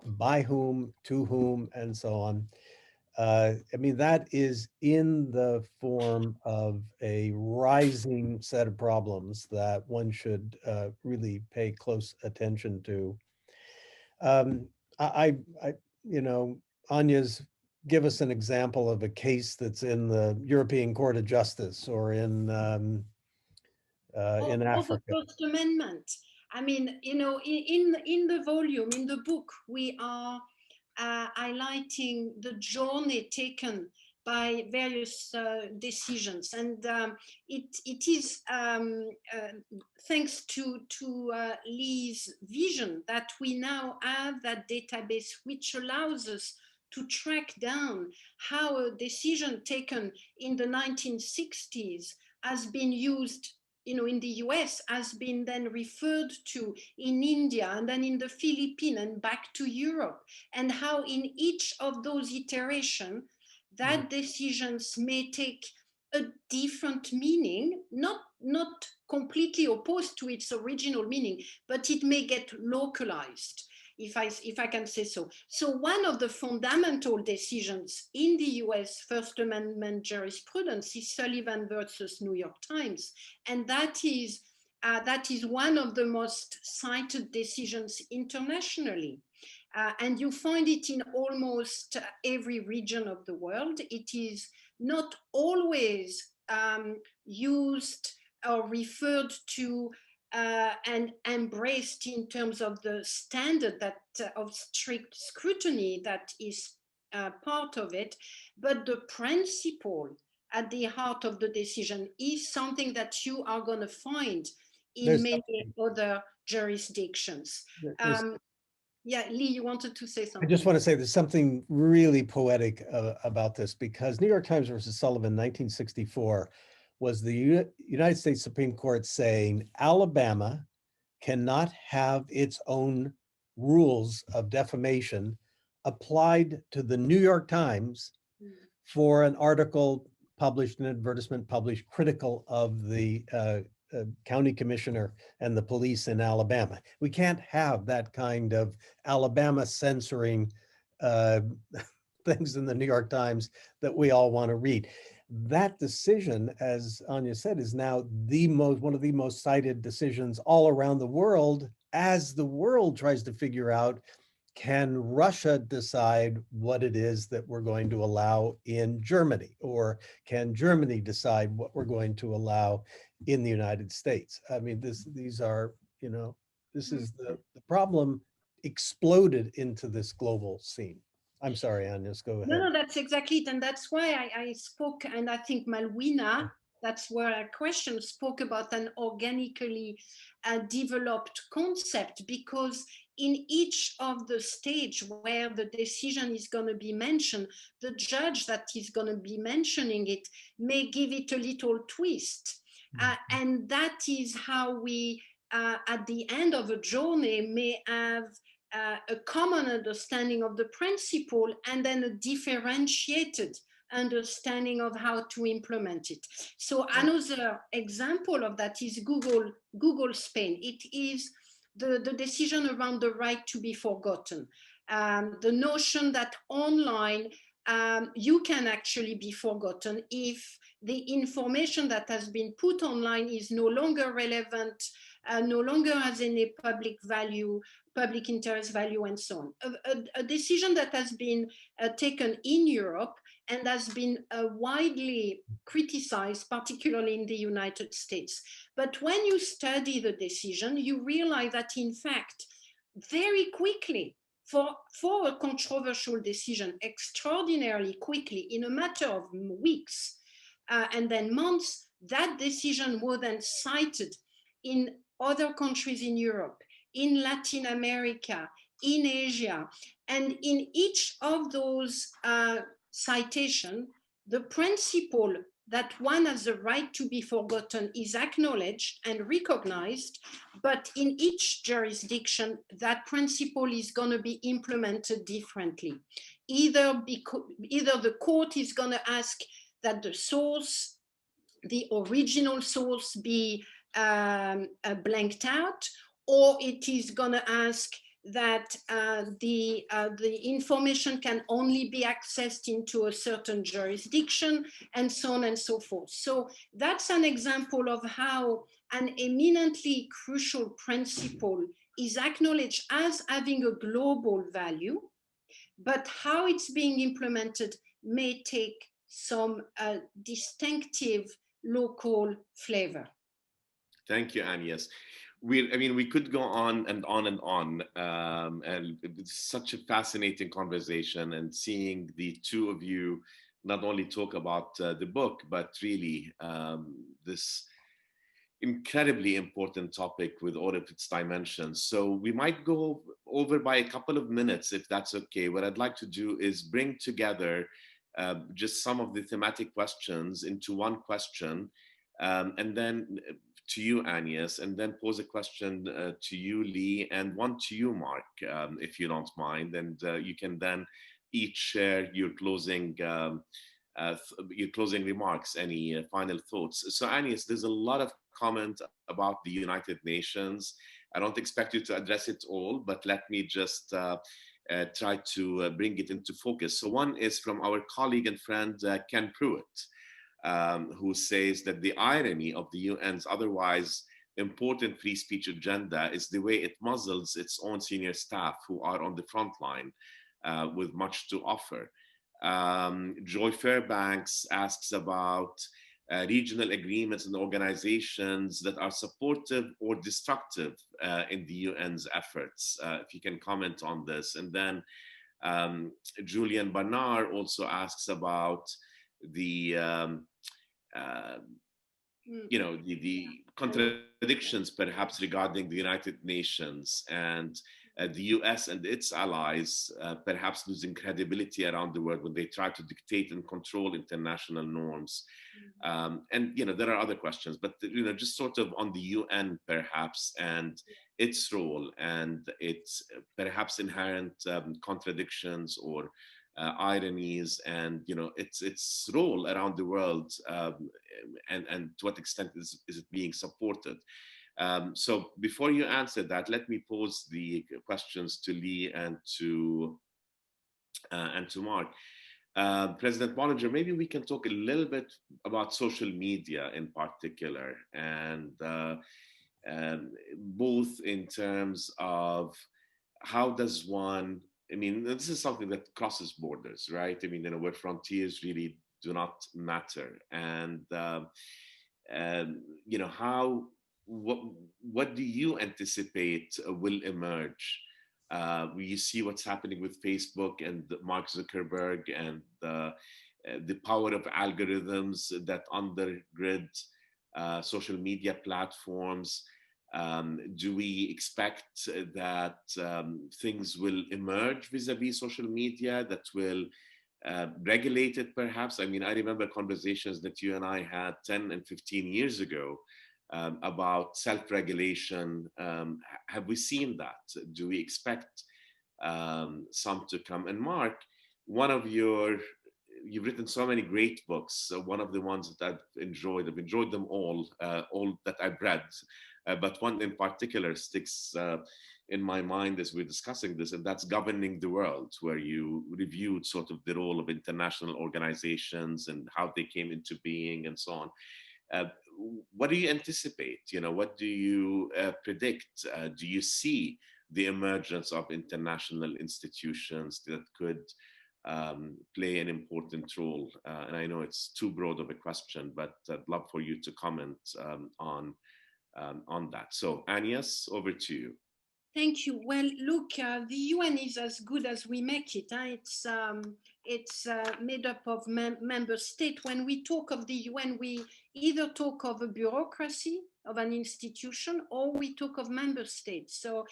by whom, to whom, and so on. I mean, that is in the form of a rising set of problems that one should really pay close attention to. Anya's give us an example of a case that's in the European Court of Justice or in Africa. The First Amendment. I mean, in the volume, in the book, we are highlighting the journey taken by various decisions, and it is thanks to Lee's vision that we now have that database, which allows us to track down how a decision taken in the 1960s has been used in the US, has been then referred to in India and then in the Philippines and back to Europe, and how in each of those iterations, that decisions may take a different meaning, not completely opposed to its original meaning, but it may get localized, if I can say so. So one of the fundamental decisions in the US First Amendment jurisprudence is Sullivan versus New York Times. And that is one of the most cited decisions internationally. And you find it in almost every region of the world. It is not always used or referred to and embraced in terms of the standard that of strict scrutiny that is part of it, but the principle at the heart of the decision is something that you are going to find in many other jurisdictions. Yeah, Lee, you wanted to say something. I just want to say there's something really poetic about this, because New York Times versus Sullivan, 1964, was the United States Supreme Court saying Alabama cannot have its own rules of defamation applied to the New York Times for an article published an advertisement published critical of the county commissioner and the police in Alabama. We can't have that kind of Alabama censoring things in the New York Times that we all want to read. That decision, as Anya said, is now one of the most cited decisions all around the world, as the world tries to figure out, can Russia decide what it is that we're going to allow in Germany? Or can Germany decide what we're going to allow in the United States? I mean, these are, this is the problem exploded into this global scene. I'm sorry, Agnes, go ahead. No, that's exactly it. And that's why I spoke, and I think Malwina, that's where our question spoke about an organically developed concept, because in each of the stage where the decision is going to be mentioned, the judge that is going to be mentioning it may give it a little twist. And that is how we, at the end of a journey, may have a common understanding of the principle and then a differentiated understanding of how to implement it. So another example of that is Google Spain. It is the decision around the right to be forgotten. The notion that online you can actually be forgotten if the information that has been put online is no longer relevant, no longer has any public value, public interest value, and so on. A decision that has been taken in Europe and has been widely criticized, particularly in the United States. But when you study the decision, you realize that in fact, very quickly, for a controversial decision, extraordinarily quickly, in a matter of weeks and then months, that decision was then cited in other countries in Europe, in Latin America, in Asia. And in each of those citations, the principle that one has the right to be forgotten is acknowledged and recognized, but in each jurisdiction, that principle is going to be implemented differently. Either the court is going to ask that the source, the original source, be blanked out, or it is going to ask that the information can only be accessed into a certain jurisdiction, and so on and so forth. So that's an example of how an eminently crucial principle is acknowledged as having a global value, but how it's being implemented may take some distinctive local flavor. Thank you, Agnes. We could go on and on and on. And it's such a fascinating conversation, and seeing the two of you not only talk about the book, but really this incredibly important topic with all of its dimensions. So we might go over by a couple of minutes, if that's okay. What I'd like to do is bring together just some of the thematic questions into one question, and then to you, Agnes, and then pose a question to you, Lee, and one to you, Mark, if you don't mind. And you can then each share your closing remarks, any final thoughts. So, Agnes, there's a lot of comment about the United Nations. I don't expect you to address it all, but let me just try to bring it into focus. So one is from our colleague and friend, Ken Pruitt, who says that the irony of the UN's otherwise important free speech agenda is the way it muzzles its own senior staff who are on the front line with much to offer. Joy Fairbanks asks about regional agreements and organizations that are supportive or destructive in the UN's efforts. If you can comment on this. And then Julian Barnard also asks about the the contradictions perhaps regarding the United Nations and the US and its allies perhaps losing credibility around the world when they try to dictate and control international norms. And there are other questions, but just sort of on the UN perhaps, and its role and its perhaps inherent contradictions or ironies, and its role around the world, and to what extent is it being supported. So before you answer that, let me pose the questions to Lee and to Mark. President Bollinger, maybe we can talk a little bit about social media in particular, and both in terms of how does one, I mean, this is something that crosses borders, right? I mean, where frontiers really do not matter. And, how, what do you anticipate will emerge? You see what's happening with Facebook and Mark Zuckerberg, and the power of algorithms that undergird social media platforms. Do we expect that things will emerge vis-a-vis social media that will regulate it, perhaps? I mean, I remember conversations that you and I had 10 and 15 years ago about self-regulation. Have we seen that? Do we expect some to come? And Mark, you've written so many great books. One of the ones that I've enjoyed them all that I've read, but one in particular sticks in my mind as we're discussing this, and that's Governing the World, where you reviewed sort of the role of international organizations and how they came into being and so on. What do you anticipate? What do you predict? Do you see the emergence of international institutions that could play an important role? And I know it's too broad of a question, but I'd love for you to comment on that. So Agnes, over to you. Thank you. Well, look, the UN is as good as we make it. It's made up of member states. When we talk of the UN, we either talk of a bureaucracy, of an institution, or we talk of member states. So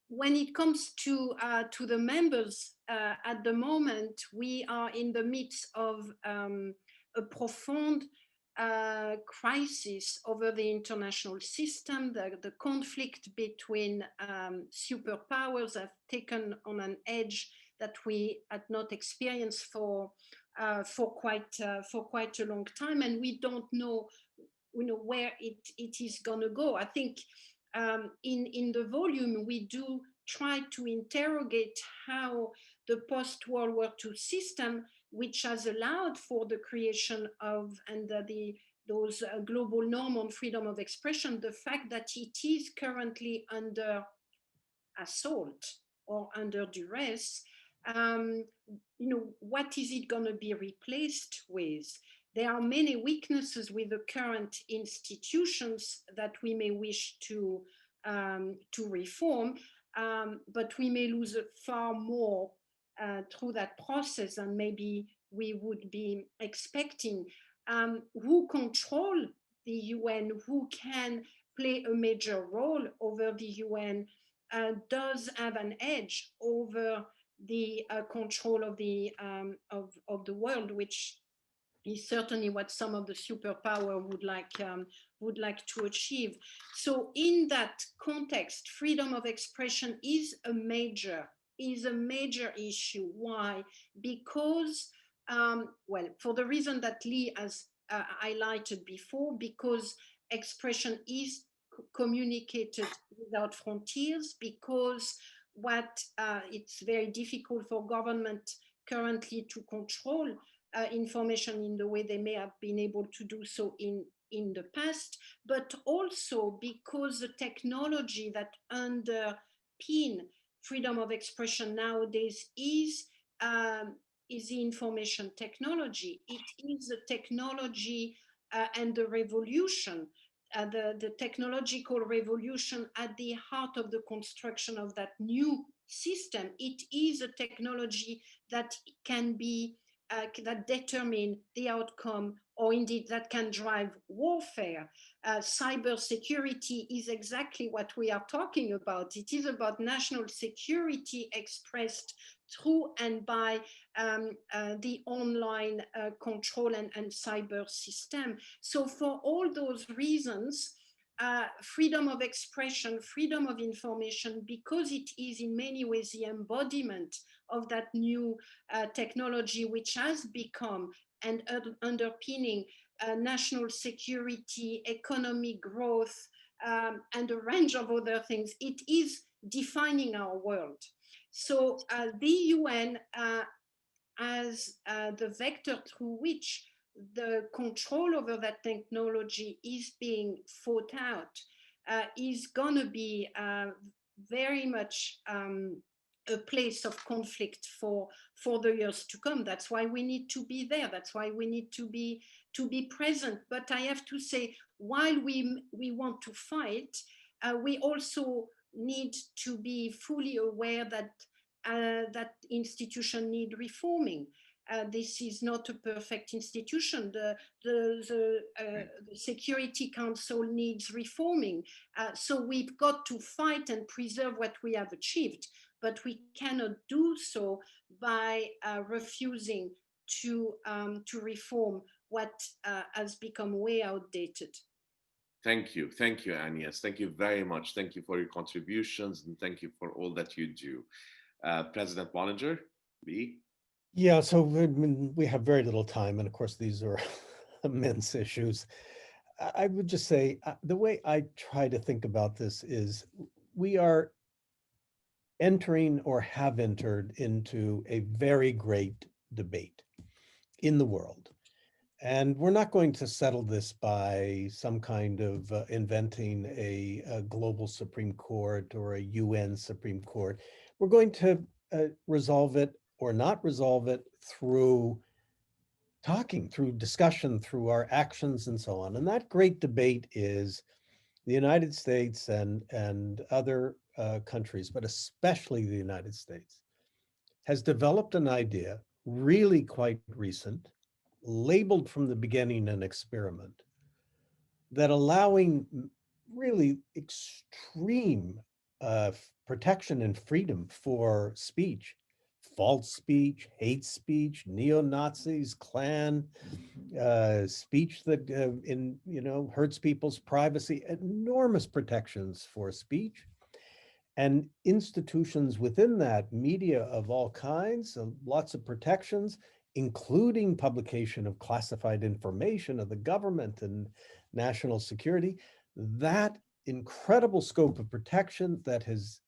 when it comes to the members, at the moment, we are in the midst of a profound crisis over the international system. The conflict between superpowers have taken on an edge that we had not experienced for quite a long time, and we don't know, where it is going to go. I think in the volume we do try to interrogate how the post-World War II system, which has allowed for the creation of those global norm on freedom of expression, the fact that it is currently under assault or under duress, what is it going to be replaced with? There are many weaknesses with the current institutions that we may wish to reform, but we may lose far more through that process than maybe we would be expecting. Who control the UN, who can play a major role over the UN, does have an edge over the control of the world, which is certainly what some of the superpower would like to achieve. So in that context, freedom of expression is a major issue. Why? Because, well, for the reason that Lee has highlighted before, because expression is communicated without frontiers, because it's very difficult for government currently to control information in the way they may have been able to do so in the past, but also because the technology that underpin freedom of expression nowadays is the information technology. It is the technology and the revolution, the technological revolution at the heart of the construction of that new system. It is a technology that can be that determine the outcome, or indeed that can drive warfare. Cyber security is exactly what we are talking about. It is about national security expressed through and by the online control and cyber system. So for all those reasons, freedom of expression, freedom of information, because it is in many ways the embodiment of that new technology, which has become and underpinning national security, economic growth, and a range of other things. It is defining our world. So the UN as the vector through which the control over that technology is being fought out is going to be very much a place of conflict for the years to come. That's why we need to be there. That's why we need to be present. But I have to say, while we want to fight, we also need to be fully aware that that institution need reforming. This is not a perfect institution. The Security Council needs reforming. So we've got to fight and preserve what we have achieved, but we cannot do so by refusing to reform what has become way outdated. Thank you, Agnes. Thank you very much. Thank you for your contributions, and thank you for all that you do. President Bollinger, B. Yeah, so we have very little time, and of course these are immense issues. I would just say the way I try to think about this is we are entering or have entered into a very great debate in the world. And we're not going to settle this by some kind of inventing a global Supreme Court or a UN Supreme Court. We're going to resolve it or not resolve it through talking, through discussion, through our actions and so on. And that great debate is the United States and other countries, but especially the United States, has developed an idea, really quite recent, labeled from the beginning an experiment, that allowing really extreme protection and freedom for speech, false speech, hate speech, neo-Nazis, Klan, speech that hurts people's privacy, enormous protections for speech. And institutions within that, media of all kinds, lots of protections, including publication of classified information of the government and national security. That incredible scope of protection that has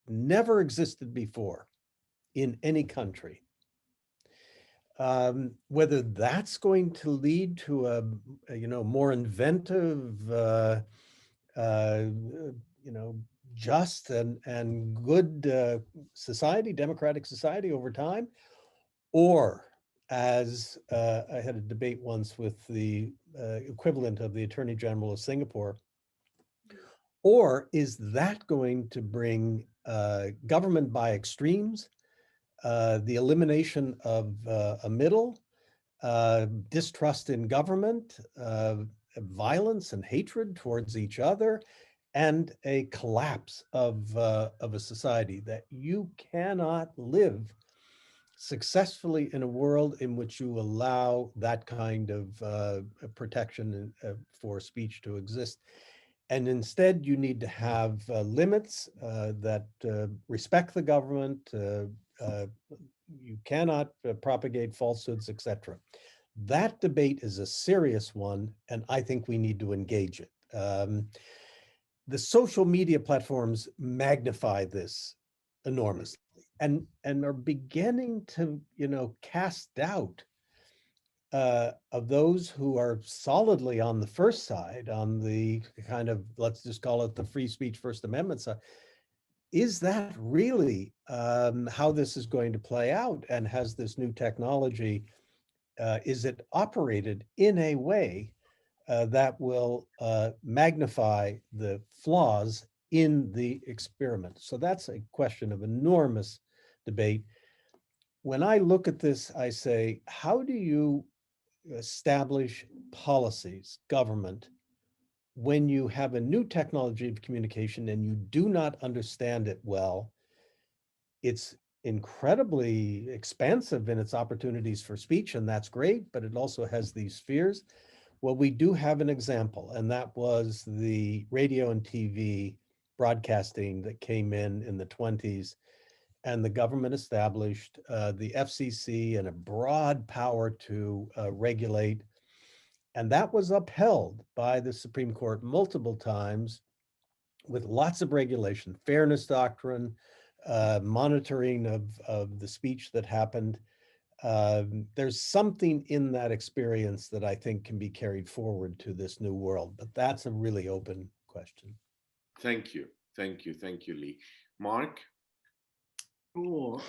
never existed before in any country. Whether that's going to lead to a more inventive, just and good society, democratic society over time, or as I had a debate once with the equivalent of the Attorney General of Singapore, or is that going to bring government by extremes, the elimination of a middle, distrust in government, violence and hatred towards each other, and a collapse of a society that you cannot live successfully in a world in which you allow that kind of protection for speech to exist. And instead, you need to have limits that respect the government. You cannot propagate falsehoods, etc. That debate is a serious one, and I think we need to engage it. The social media platforms magnify this enormously and are beginning to, cast doubt of those who are solidly on the first side, on the kind of, let's just call it the free speech First Amendment side. Is that really how this is going to play out? And has this new technology, is it operated in a way that will magnify the flaws in the experiment? So that's a question of enormous debate. When I look at this, I say, how do you establish policies, government, when you have a new technology of communication and you do not understand it well? It's incredibly expansive in its opportunities for speech, and that's great, but it also has these fears. Well, we do have an example, and that was the radio and TV broadcasting that came in the 20s, and the government established the FCC and a broad power to regulate. And that was upheld by the Supreme Court multiple times with lots of regulation, fairness doctrine, monitoring of the speech that happened. There's something in that experience that I think can be carried forward to this new world, but that's a really open question. Thank you. Thank you. Thank you, Lee. Mark? Sure.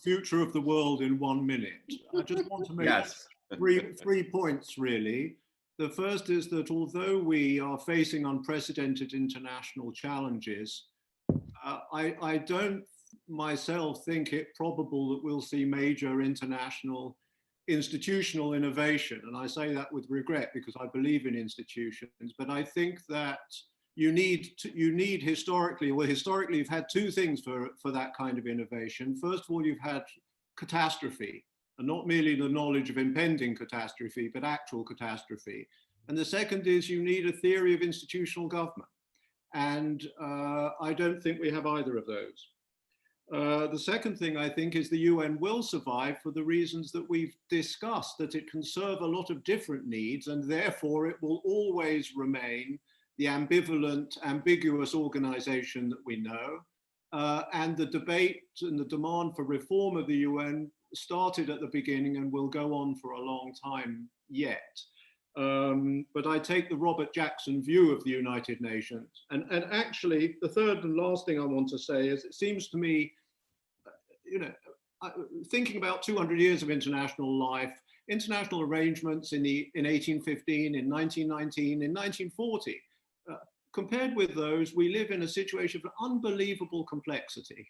Future of the world in 1 minute. I just want to make Yes. three points, really. The first is that although we are facing unprecedented international challenges, I don't myself think it probable that we'll see major international institutional innovation. And I say that with regret because I believe in institutions, but I think that you need historically, well, historically you've had two things for that kind of innovation. First of all, you've had catastrophe, and not merely the knowledge of impending catastrophe, but actual catastrophe. And the second is you need a theory of institutional government. And I don't think we have either of those. The second thing I think is the UN will survive for the reasons that we've discussed, that it can serve a lot of different needs, and therefore it will always remain the ambivalent, ambiguous organization that we know. And the debate and the demand for reform of the UN started at the beginning and will go on for a long time yet. But I take the Robert Jackson view of the United Nations. And actually, the third and last thing I want to say is it seems to me, thinking about 200 years of international life, international arrangements in 1815, in 1919, in 1940, compared with those, we live in a situation of unbelievable complexity.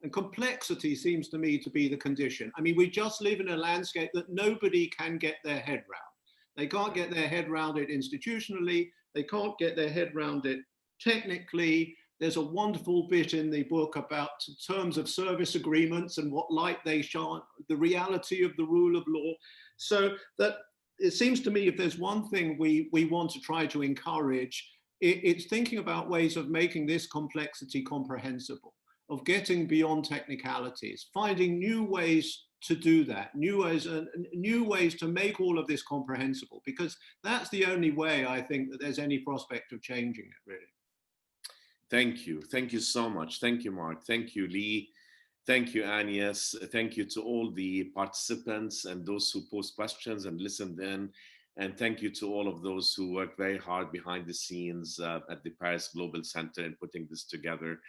And complexity seems to me to be the condition. I mean, we just live in a landscape that nobody can get their head round. They can't get their head around it institutionally. They can't get their head around it technically. There's a wonderful bit in the book about terms of service agreements and what light they shine, the reality of the rule of law. So that it seems to me if there's one thing we want to try to encourage, it's thinking about ways of making this complexity comprehensible, of getting beyond technicalities, finding new ways to do that, new ways to make all of this comprehensible, because that's the only way I think that there's any prospect of changing it, really. Thank you. Thank you so much. Thank you, Mark. Thank you, Lee. Thank you, Agnes. Thank you to all the participants and those who posed questions and listened in. And thank you to all of those who worked very hard behind the scenes at the Paris Global Center in putting this together.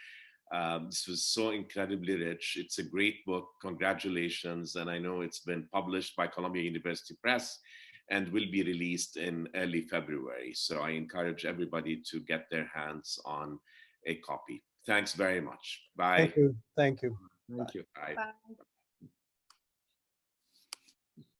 This was so incredibly rich. It's a great book. Congratulations. And I know it's been published by Columbia University Press and will be released in early February. So I encourage everybody to get their hands on a copy. Thanks very much. Bye. Thank you. Thank you. Thank you. Bye. Bye.